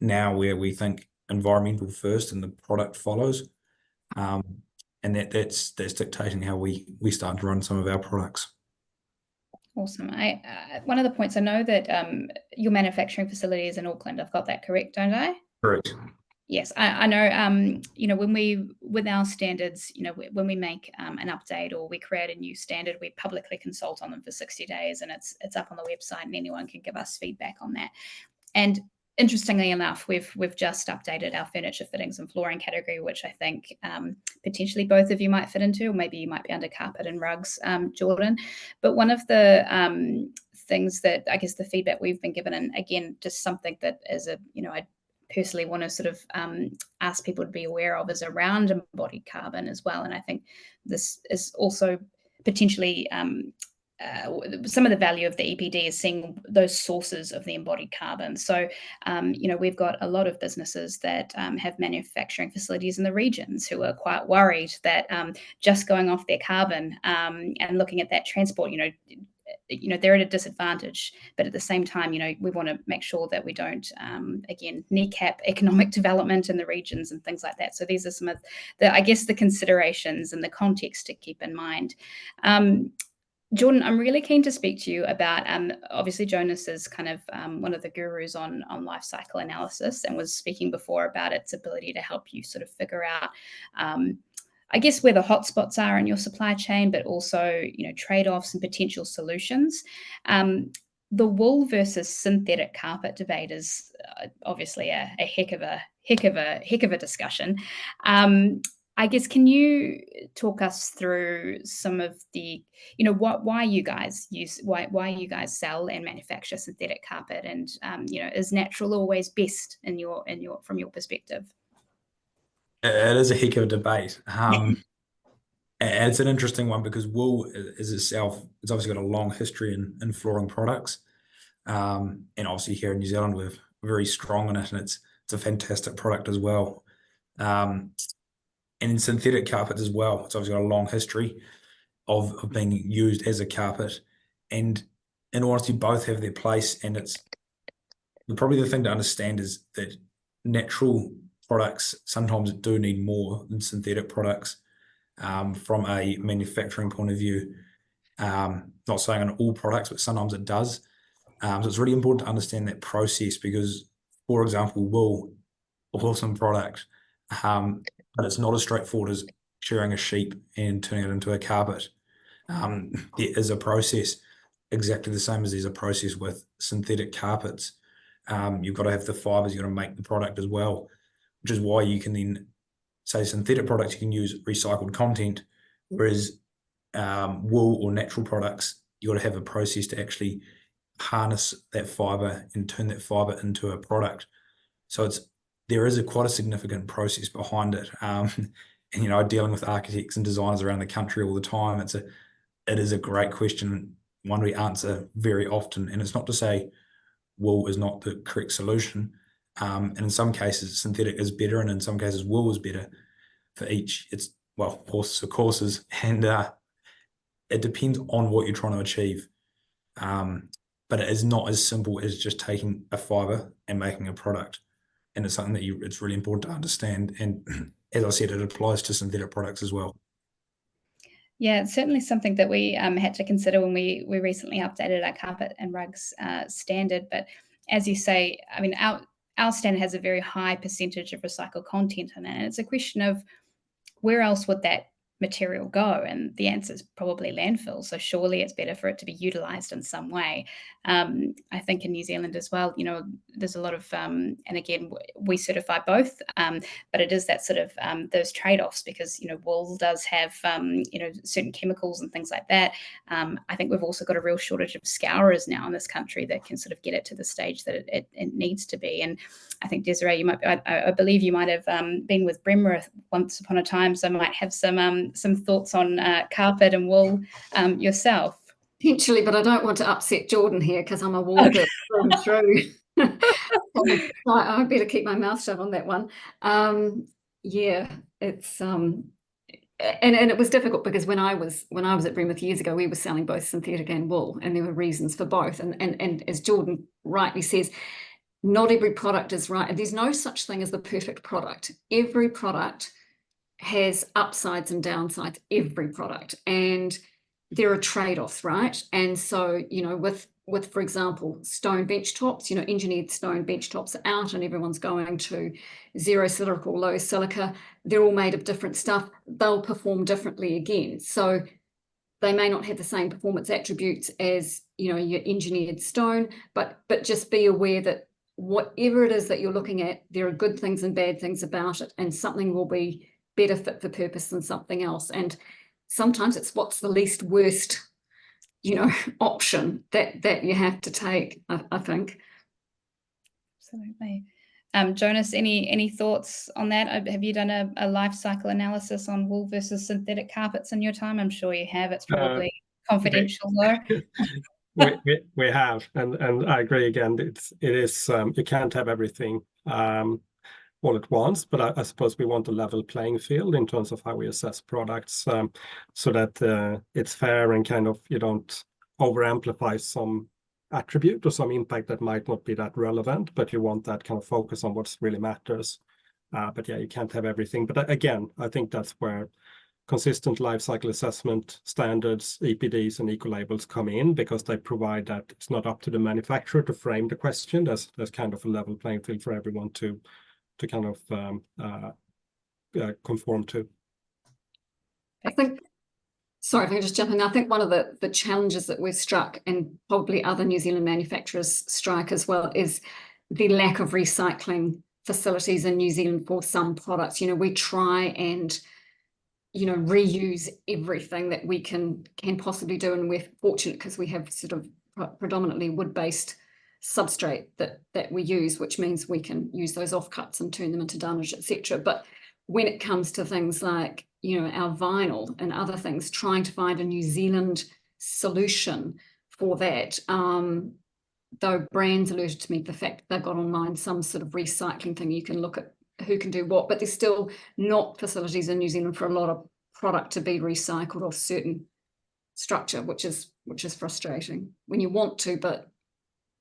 now, where we think environmental first and the product follows. And that's dictating how we start to run some of our products. Awesome. One of the points, I know that your manufacturing facility is in Auckland. I've got that correct, don't I? Correct. Yes, I know, with our standards, when we make an update or we create a new standard, we publicly consult on them for 60 days, and it's up on the website and anyone can give us feedback on that. And interestingly enough, we've just updated our furniture fittings and flooring category, which I think potentially both of you might fit into, or maybe you might be under carpet and rugs, Jordan. But one of the things that I guess the feedback we've been given, and again, just something that I personally want to sort of ask people to be aware of, is around embodied carbon as well. And I think this is also potentially some of the value of the EPD is seeing those sources of the embodied carbon. So, we've got a lot of businesses that have manufacturing facilities in the regions who are quite worried that just going off their carbon and looking at that transport, they're at a disadvantage, but at the same time, we want to make sure that we don't, again, kneecap economic development in the regions and things like that. So these are some of the considerations and the context to keep in mind. Jordan, I'm really keen to speak to you about, obviously Jonas is kind of one of the gurus on life cycle analysis, and was speaking before about its ability to help you sort of figure out I guess where the hotspots are in your supply chain, but also, trade-offs and potential solutions. The wool versus synthetic carpet debate is obviously a heck of a discussion. I guess, can you talk us through some of the, why you guys sell and manufacture synthetic carpet, and is natural always best from your perspective? It is a heck of a debate. It's an interesting one because wool is itself, it's obviously got a long history in flooring products. And obviously here in New Zealand, we're very strong in it, and it's a fantastic product as well. And in synthetic carpet as well, it's obviously got a long history of being used as a carpet. And in honesty, both have their place. And it's probably the thing to understand is that natural products sometimes do need more than synthetic products from a manufacturing point of view. Not saying on all products, but sometimes it does. So it's really important to understand that process because, for example, wool, awesome product, but it's not as straightforward as shearing a sheep and turning it into a carpet. There is a process exactly the same as there's a process with synthetic carpets. You've got to have the fibers, you've got to make the product as well, which is why you can then say synthetic products, you can use recycled content, whereas wool or natural products, you've got to have a process to actually harness that fiber and turn that fiber into a product. So there is quite a significant process behind it. And dealing with architects and designers around the country all the time, it is a great question, one we answer very often. And it's not to say wool is not the correct solution. And in some cases, synthetic is better, and in some cases, wool is better. For each, it's, well, horses for courses, and it depends on what you're trying to achieve. But it is not as simple as just taking a fiber and making a product. And it's something that it's really important to understand. And as I said, it applies to synthetic products as well. Yeah, it's certainly something that we had to consider when we recently updated our carpet and rugs standard. But as you say, I mean, our standard has a very high percentage of recycled content in it. And it's a question of where else would that material go? And the answer is probably landfill. So surely it's better for it to be utilized in some way. I think in New Zealand as well, there's a lot of, and again, we certify both, but it is that sort of those trade-offs, because, wool does have, certain chemicals and things like that. I think we've also got a real shortage of scourers now in this country that can sort of get it to the stage that it needs to be. And I think, Desiree, I believe you might have been with Bremer once upon a time, so might have some thoughts on carpet and wool yourself. Potentially, but I don't want to upset Jordan here because I'm a wool girl through and through. I better keep my mouth shut on that one. Yeah, it's and it was difficult because when I was at Bremer years ago, we were selling both synthetic and wool, and there were reasons for both. And as Jordan rightly says, not every product is right. There's no such thing as the perfect product. Every product has upsides and downsides, every product. And there are trade-offs, right? And so, with, for example, stone bench tops, engineered stone bench tops are out and everyone's going to zero silica or low silica. They're all made of different stuff. They'll perform differently again. So they may not have the same performance attributes as, your engineered stone, but just be aware that whatever it is that you're looking at, there are good things and bad things about it, and something will be better fit for purpose than something else. And sometimes it's what's the least worst, option that you have to take, I think. Absolutely. Jonas, any thoughts on that? Have you done a life cycle analysis on wool versus synthetic carpets in your time? I'm sure you have. It's probably confidential though. we have, and I agree again. It is you can't have everything all at once, but I suppose we want a level playing field in terms of how we assess products, so that it's fair and kind of you don't over amplify some attribute or some impact that might not be that relevant, but you want that kind of focus on what really matters. But yeah, you can't have everything. But again, I think that's where consistent life cycle assessment standards, EPDs and ecolabels come in, because they provide that it's not up to the manufacturer to frame the question. There's kind of a level playing field for everyone to kind of conform to. I think, sorry if I can just jump in, I think one of the challenges that we've struck, and probably other New Zealand manufacturers strike as well, is the lack of recycling facilities in New Zealand for some products. We try and reuse everything that we can possibly do, and we're fortunate because we have sort of predominantly wood-based substrate that we use, which means we can use those offcuts and turn them into dunnage, etc. But when it comes to things like our vinyl and other things, trying to find a New Zealand solution for that, though brands alerted to me the fact they've got online some sort of recycling thing, you can look at who can do what, but there's still not facilities in New Zealand for a lot of product to be recycled of certain structure, which is frustrating when you want to. But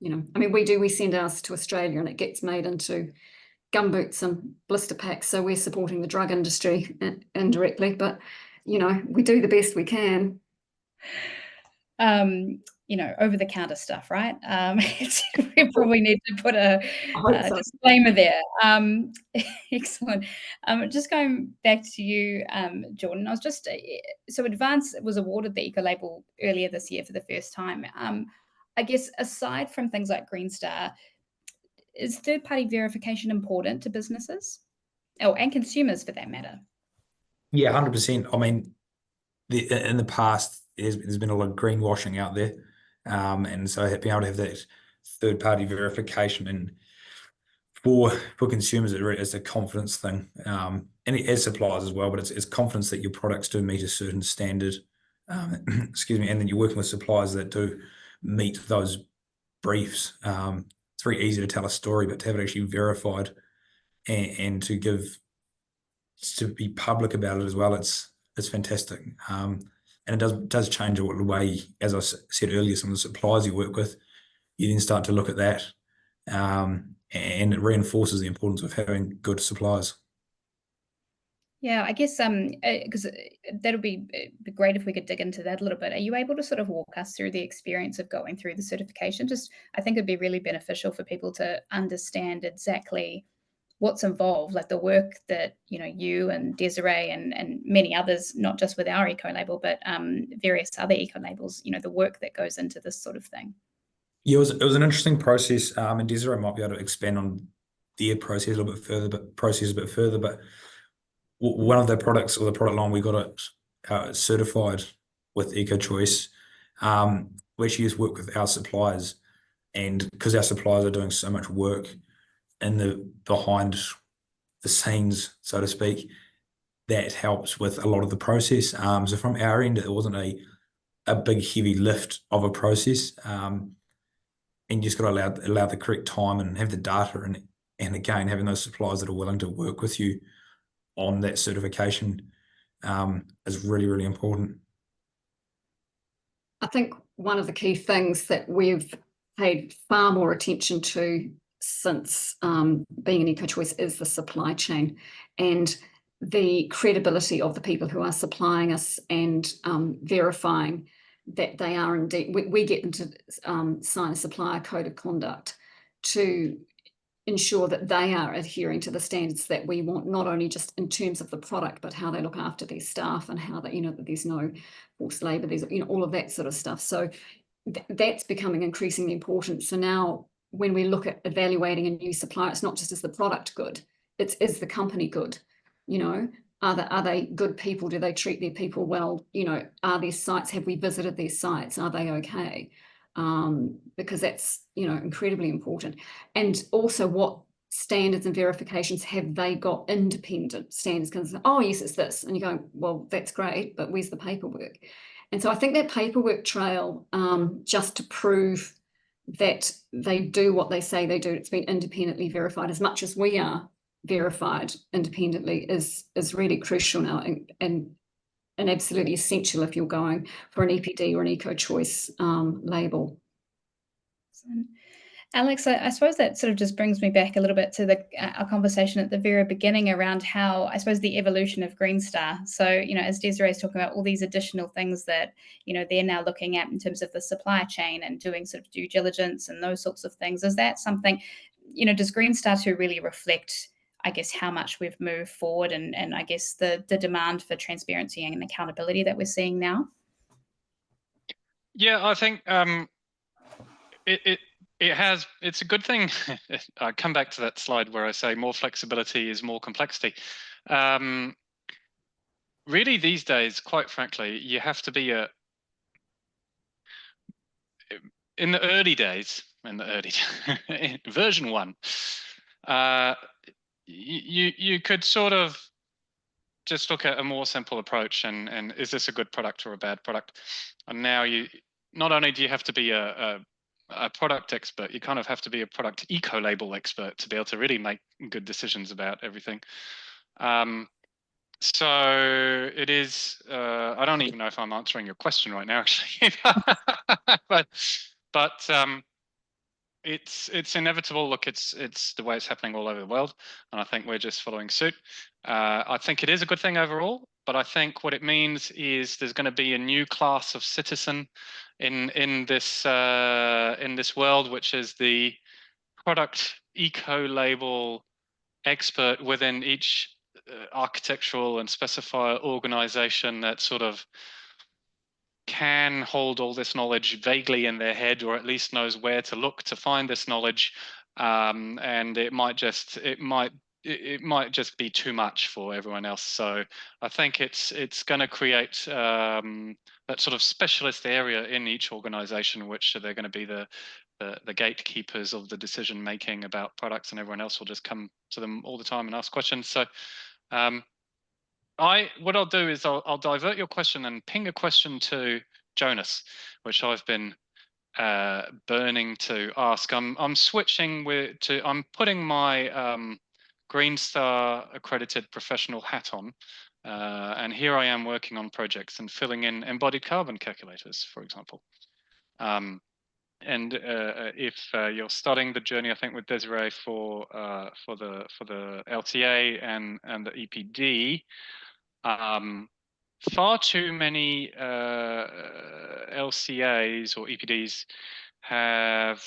I mean, we send ours to Australia and it gets made into gumboots and blister packs, so we're supporting the drug industry indirectly, but we do the best we can. Over-the-counter stuff, right? We probably need to put a disclaimer there. Excellent. Just going back to you, Jordan, I was just, so Advance was awarded the ecolabel earlier this year for the first time. I guess aside from things like Green Star, is third-party verification important to businesses? Oh, and consumers for that matter? Yeah, 100%. I mean, in the past, there's been a lot of greenwashing out there. And so being able to have that third-party verification and for consumers, it's a confidence thing, and as suppliers as well, but it's confidence that your products do meet a certain standard, excuse me, and then you're working with suppliers that do meet those briefs. It's very easy to tell a story, but to have it actually verified and to be public about it as well, it's fantastic. And it does change the way, as I said earlier, some of the suppliers you work with, you then start to look at that. And it reinforces the importance of having good suppliers. Yeah, I guess because that'll be great if we could dig into that a little bit. Are you able to sort of walk us through the experience of going through the certification? Just, I think it'd be really beneficial for people to understand exactly what's involved, like the work that you and Desiree and many others, not just with our eco label, but various other eco labels. The work that goes into this sort of thing. Yeah, it was an interesting process, and Desiree might be able to expand on their process a bit further. But one of the products or the product line, we got it certified with EcoChoice. We actually just work with our suppliers, and because our suppliers are doing so much work behind the scenes, so to speak, that helps with a lot of the process. So from our end, it wasn't a big heavy lift of a process. And you just got to allow the correct time and have the data, and again, having those suppliers that are willing to work with you on that certification is really, really important. I think one of the key things that we've paid far more attention to since being an EcoChoice is the supply chain and the credibility of the people who are supplying us and verifying that they are indeed, we get them to sign a supplier code of conduct to ensure that they are adhering to the standards that we want, not only just in terms of the product, but how they look after their staff and how that, that there's no forced labor, there's, all of that sort of stuff. So that's becoming increasingly important. So now when we look at evaluating a new supplier, it's not just is the product good, it's is the company good, Are they good people? Do they treat their people well? Are their sites, have we visited their sites? Are they okay? Because that's, incredibly important. And also what standards and verifications have they got? Independent standards? Because, oh, yes, it's this. And you go, well, that's great, but where's the paperwork? And so I think that paperwork trail, just to prove that they do what they say they do, it's been independently verified as much as we are verified independently is really crucial now and absolutely essential if you're going for an EPD or an EcoChoice label. Alex, I suppose that sort of just brings me back a little bit to our conversation at the very beginning around how, I suppose, the evolution of Green Star. So, as Desiree is talking about all these additional things that, they're now looking at in terms of the supply chain and doing sort of due diligence and those sorts of things. Is that something, does Green Star 2 really reflect, I guess, how much we've moved forward and I guess the demand for transparency and accountability that we're seeing now? Yeah, I think it's a good thing. I come back to that slide where I say more flexibility is more complexity. Really these days, quite frankly, you have to be in the early days, in version 1, you could sort of just look at a more simple approach and is this a good product or a bad product? And now not only do you have to be a product expert, you kind of have to be a product eco-label expert to be able to really make good decisions about everything. So it is, I don't even know if I'm answering your question right now, actually, but it's inevitable. Look, it's the way it's happening all over the world, and I think we're just following suit. I think it is a good thing overall, but I think what it means is there's going to be a new class of citizen in this world, which is the product eco-label expert within each architectural and specifier organization that sort of can hold all this knowledge vaguely in their head, or at least knows where to look to find this knowledge, and it might just be too much for everyone else. So I think it's going to create that sort of specialist area in each organization, which they're going to be the gatekeepers of the decision making about products, and everyone else will just come to them all the time and ask questions. So what I'll do is I'll divert your question and ping a question to Jonas, which I've been burning to ask. I'm switching I'm putting my Green Star accredited professional hat on, and here I am working on projects and filling in embodied carbon calculators, for example. And if you're starting the journey, I think with Desiree for the LTA and the EPD, far too many LCAs or EPDs have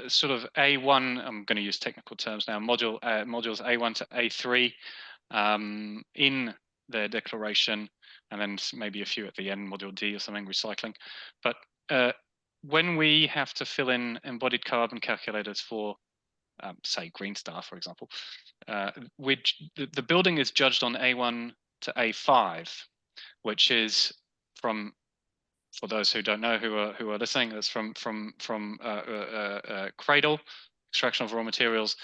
sort of A1. I'm going to use technical terms now. Modules A1 to A3 in their declaration, and then maybe a few at the end, module D or something, recycling. But when we have to fill in embodied carbon calculators for, say, Green Star, for example, the building is judged on A1 to A5, which is from, for those who don't know, who are listening, that's from cradle, extraction of raw materials.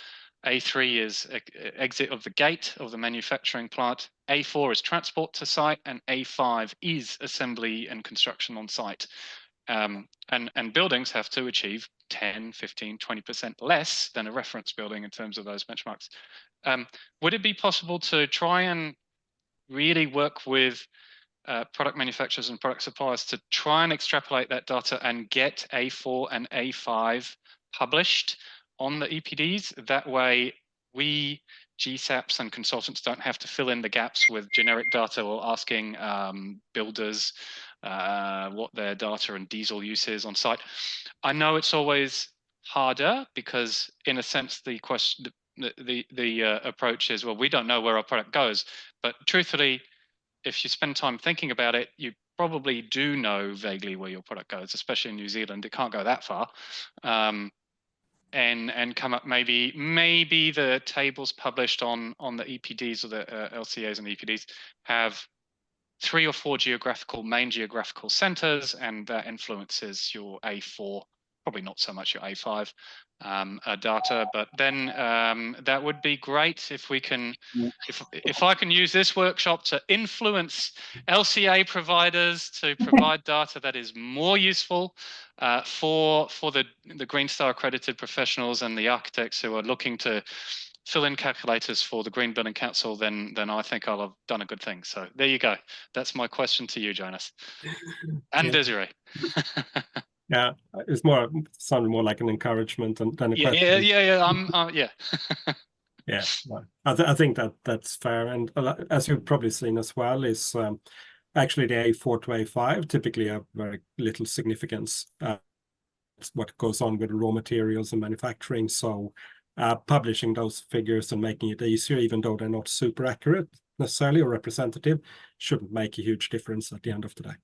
A3 is exit of the gate of the manufacturing plant. A4 is transport to site, and A5 is assembly and construction on site. And buildings have to achieve 10, 15, 20% less than a reference building in terms of those benchmarks. Would it be possible to try and really work with product manufacturers and product suppliers to try and extrapolate that data and get A4 and A5 published on the EPDs? That way we GSAPs and consultants don't have to fill in the gaps with generic data or asking builders what their data and diesel use is on site. I know it's always harder because, in a sense, the question, the approach is, well, we don't know where our product goes. But truthfully, if you spend time thinking about it, you probably do know vaguely where your product goes, especially in New Zealand. It can't go that far. And come up, maybe the tables published on the EPDs or the LCAs and the EPDs have 3 or 4 main geographical centers, and that influences your A4, probably not so much your A5 data. But then that would be great if we can, if I can use this workshop to influence LCA providers to provide data that is more useful for the Green Star accredited professionals and the architects who are looking to fill in calculators for the Green Building Council, then I think I'll have done a good thing. So there you go. That's my question to you, Jonas, and Desiree. Yeah, it's sounded more like an encouragement than a question. Yeah. Yeah, well, I think that's fair. And as you've probably seen as well, is actually the A4 to A5 typically have very little significance. It's what goes on with raw materials and manufacturing. So publishing those figures and making it easier, even though they're not super accurate necessarily or representative, shouldn't make a huge difference at the end of the day.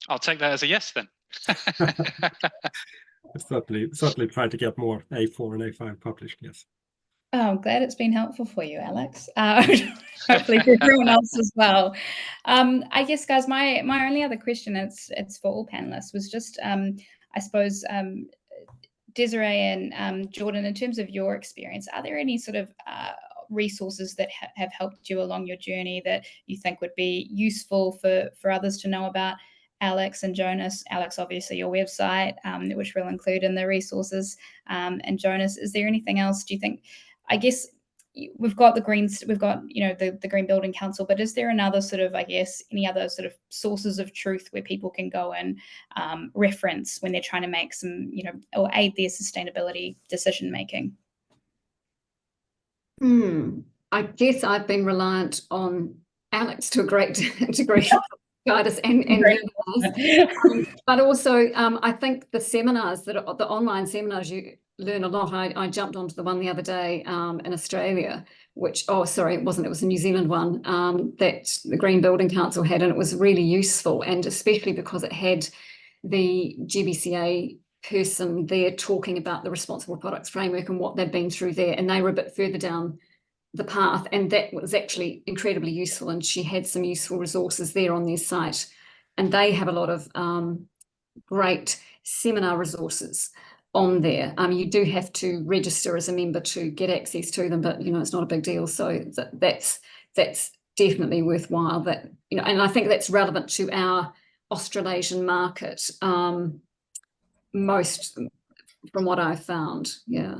I'll take that as a yes then. certainly try to get more A4 and A5 published, yes. Oh, I'm glad it's been helpful for you, Alex. Hopefully for everyone else as well. I guess, guys, my only other question, it's for all panelists, was just, I suppose, Desiree and Jordan, in terms of your experience, are there any sort of resources that have helped you along your journey that you think would be useful for others to know about? Alex and Jonas, Alex, obviously your website, which we'll include in the resources. And Jonas, is there anything else, do you think? I guess we've got the Green Building Council, but is there another sort of, I guess, any other sort of sources of truth where people can go and reference when they're trying to make some, or aid their sustainability decision making? I guess I've been reliant on Alex to a great degree. Guide us and but also I think the seminars the online seminars, you learn a lot. I jumped onto the one the other day in Australia, which it was a New Zealand one that the Green Building Council had, and it was really useful, and especially because it had the GBCA person there talking about the responsible products framework and what they've been through there, and they were a bit further down the path, and that was actually incredibly useful, and she had some useful resources there on their site, and they have a lot of great seminar resources on there. You do have to register as a member to get access to them, but it's not a big deal, so that's definitely worthwhile. That and I think that's relevant to our Australasian market, most from what I've found. Yeah,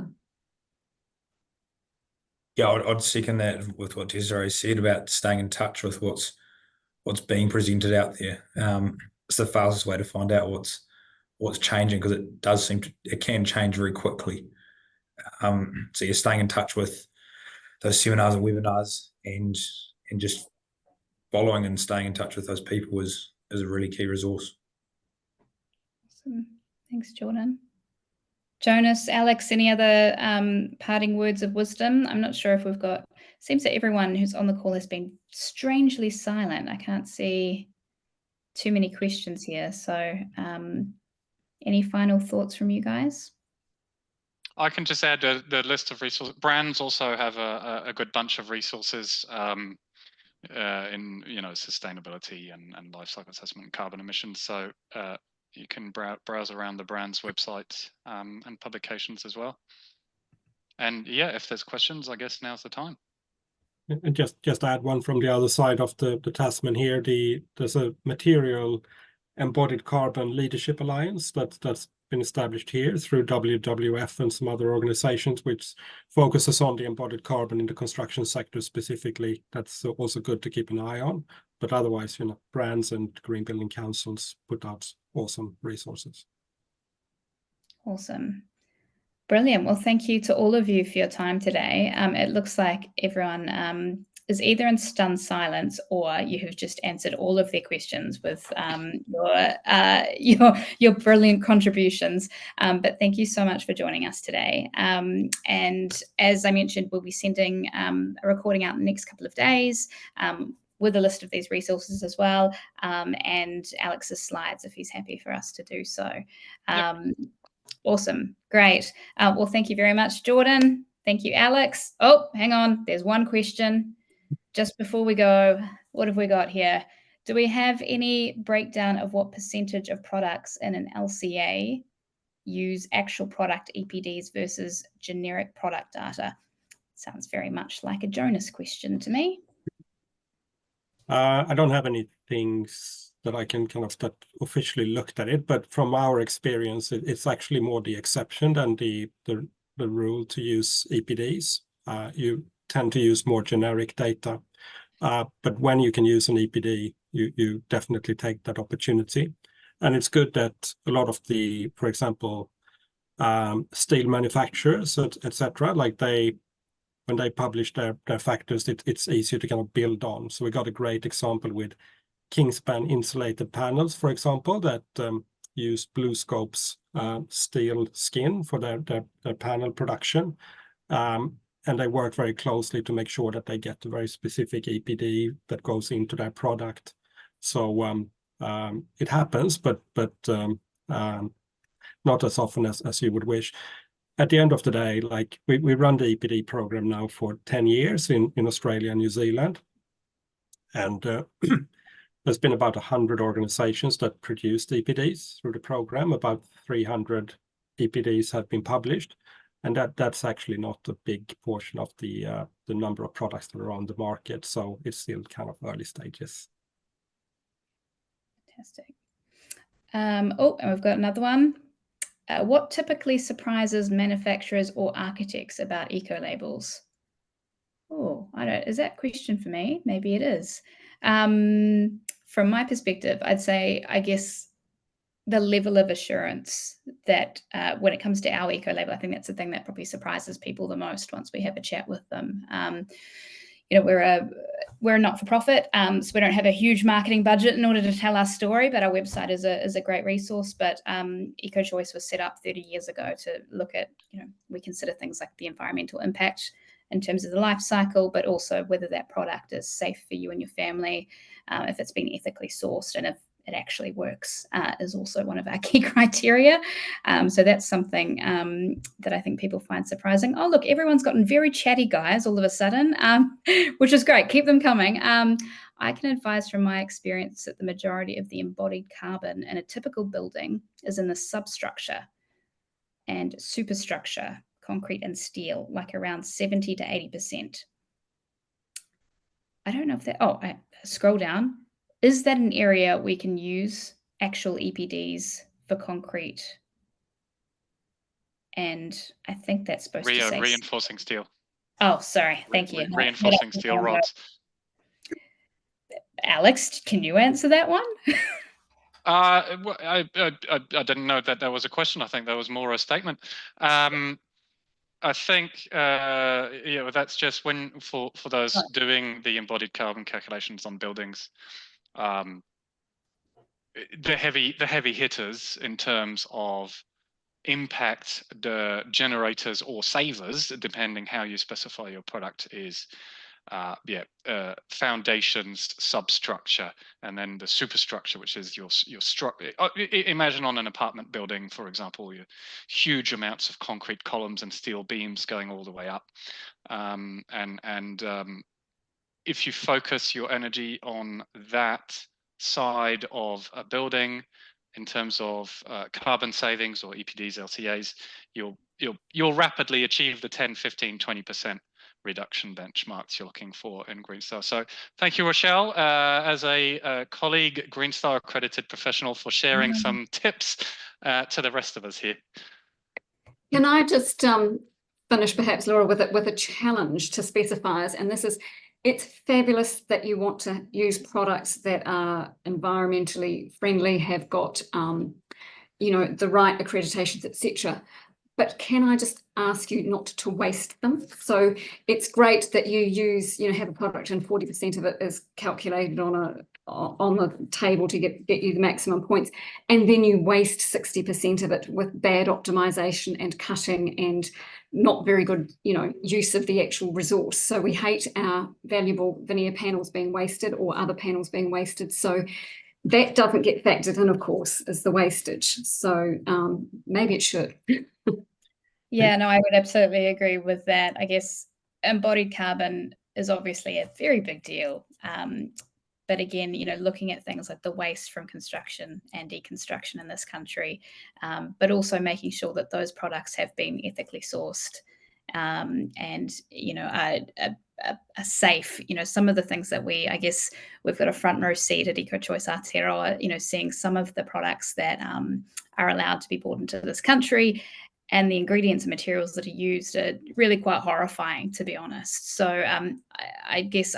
I'd second that with what Desiree said about staying in touch with what's being presented out there. It's the fastest way to find out what's changing, because it does it can change very quickly. So you're staying in touch with those seminars and webinars, and just following and staying in touch with those people is a really key resource. Awesome. Thanks, Jordan. Jonas, Alex, any other parting words of wisdom? I'm not sure if we've got, seems that everyone who's on the call has been strangely silent. I can't see too many questions here. So any final thoughts from you guys? I can just add the list of resources. Brands also have a good bunch of resources in sustainability and life cycle assessment and carbon emissions. So you can browse around the brand's website and publications as well. And yeah, if there's questions, I guess now's the time. And just add one from the other side of the Tasman here. There's a material embodied carbon leadership alliance that's been established here through WWF and some other organizations, which focuses on the embodied carbon in the construction sector specifically. That's also good to keep an eye on. But otherwise, brands and green building councils put out awesome resources. Awesome. Brilliant. Well, thank you to all of you for your time today. It looks like everyone is either in stunned silence, or you have just answered all of their questions with your brilliant contributions. But thank you so much for joining us today. And as I mentioned, we'll be sending a recording out in the next couple of days with a list of these resources as well, and Alex's slides if he's happy for us to do so. Yep. Awesome. Great. Well, thank you very much, Jordan. Thank you, Alex. Oh, hang on. There's one question. Just before we go, what have we got here? Do we have any breakdown of what percentage of products in an LCA use actual product EPDs versus generic product data? Sounds very much like a Jonas question to me. I don't have any things that I can that officially looked at it, but from our experience, it's actually more the exception than the rule to use EPDs. You tend to use more generic data, but when you can use an EPD, you definitely take that opportunity. And it's good that a lot of the, for example, steel manufacturers, etc., like when they publish their factors, it's easier to build on. So we got a great example with Kingspan insulated panels, for example, that use BlueScope's steel skin for their panel production. And they work very closely to make sure that they get a very specific EPD that goes into their product. So it happens, but not as often as you would wish. At the end of the day, like we run the EPD program now for 10 years in Australia and New Zealand. And there's been about 100 organizations that produced EPDs through the program. About 300 EPDs have been published. And that's actually not a big portion of the number of products that are on the market. So it's still kind of early stages. Fantastic. Oh, and we've got another one. What typically surprises manufacturers or architects about ecolabels? Oh, I don't. Is that a question for me? Maybe it is. From my perspective, I'd say, I guess, the level of assurance that when it comes to our ecolabel, I think that's the thing that probably surprises people the most once we have a chat with them. We're a not-for-profit, so we don't have a huge marketing budget in order to tell our story, but our website is a great resource. But EcoChoice was set up 30 years ago to look at, we consider things like the environmental impact in terms of the life cycle, but also whether that product is safe for you and your family, if it's been ethically sourced, and it actually works is also one of our key criteria. So that's something that I think people find surprising. Oh, look, everyone's gotten very chatty, guys, all of a sudden, which is great. Keep them coming. I can advise from my experience that the majority of the embodied carbon in a typical building is in the substructure and superstructure, concrete and steel, like around 70 to 80%. I don't know if that, I scroll down. Is that an area we can use actual EPDs for concrete? And I think that's supposed to say reinforcing steel. Oh, sorry. Thank you. Reinforcing steel rods. Alex, can you answer that one? I didn't know that was a question. I think that was more a statement. I think that's just when for those doing the embodied carbon calculations on buildings, the heavy hitters in terms of impact, the generators or savers, depending how you specify your product, is foundations, substructure, and then the superstructure, which is your structure. Imagine on an apartment building, for example, your huge amounts of concrete columns and steel beams going all the way up, if you focus your energy on that side of a building in terms of carbon savings or EPDs, LCAs, you'll rapidly achieve the 10, 15, 20% reduction benchmarks you're looking for in Green Star. So thank you, Rochelle, as a colleague, Green Star accredited professional, for sharing some tips to the rest of us here. Can I just finish perhaps, Laura, with a challenge to specifiers? And this is, it's fabulous that you want to use products that are environmentally friendly, have got the right accreditations, etc. But can I just ask you not to waste them? So it's great that you use, have a product and 40% of it is calculated on the table to get you the maximum points, and then you waste 60% of it with bad optimization and cutting and not very good, use of the actual resource. So we hate our valuable veneer panels being wasted or other panels being wasted. So that doesn't get factored in, of course, as the wastage. So maybe it should. Yeah, no, I would absolutely agree with that. I guess embodied carbon is obviously a very big deal. But again, looking at things like the waste from construction and deconstruction in this country, but also making sure that those products have been ethically sourced and, are safe. Some of the things that I guess we've got a front row seat at EcoChoice Aotearoa, seeing some of the products that are allowed to be brought into this country, and the ingredients and materials that are used are really quite horrifying, to be honest. So I guess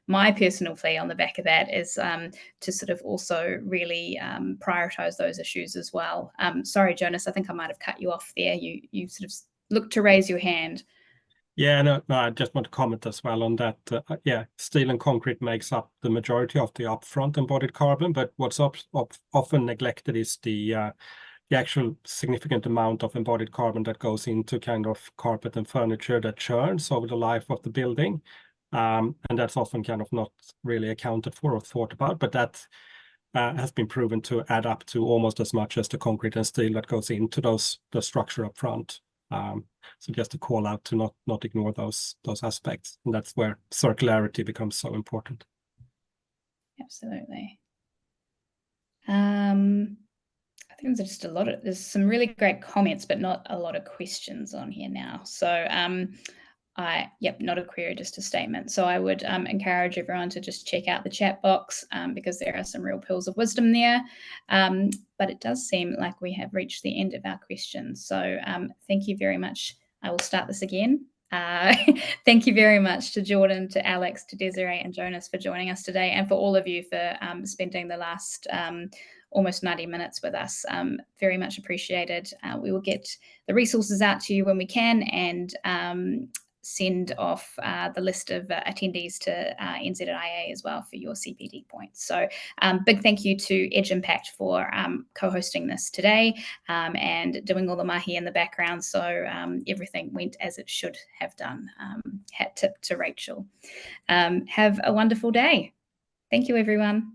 my personal plea on the back of that is to sort of also really prioritise those issues as well. Sorry, Jonas, I think I might have cut you off there. You sort of looked to raise your hand. Yeah, no, I just want to comment as well on that. Steel and concrete makes up the majority of the upfront embodied carbon, but what's often neglected is the actual significant amount of embodied carbon that goes into kind of carpet and furniture that churns over the life of the building. And that's often kind of not really accounted for or thought about, but that has been proven to add up to almost as much as the concrete and steel that goes into the structure up front. So just to call out to not ignore those aspects. And that's where circularity becomes so important. Absolutely. I think there's just there's some really great comments, but not a lot of questions on here now. So not a query, just a statement. So I would encourage everyone to just check out the chat box because there are some real pearls of wisdom there. But it does seem like we have reached the end of our questions. So thank you very much. I will start this again. Thank you very much to Jordan, to Alex, to Desiree and Jonas for joining us today, and for all of you for spending the last almost 90 minutes with us. Very much appreciated. We will get the resources out to you when we can, and send off the list of attendees to NZIA as well for your CPD points. So big thank you to Edge Impact for co-hosting this today and doing all the mahi in the background, so everything went as it should have done. Hat tip to Rachel. Have a wonderful day. Thank you, everyone.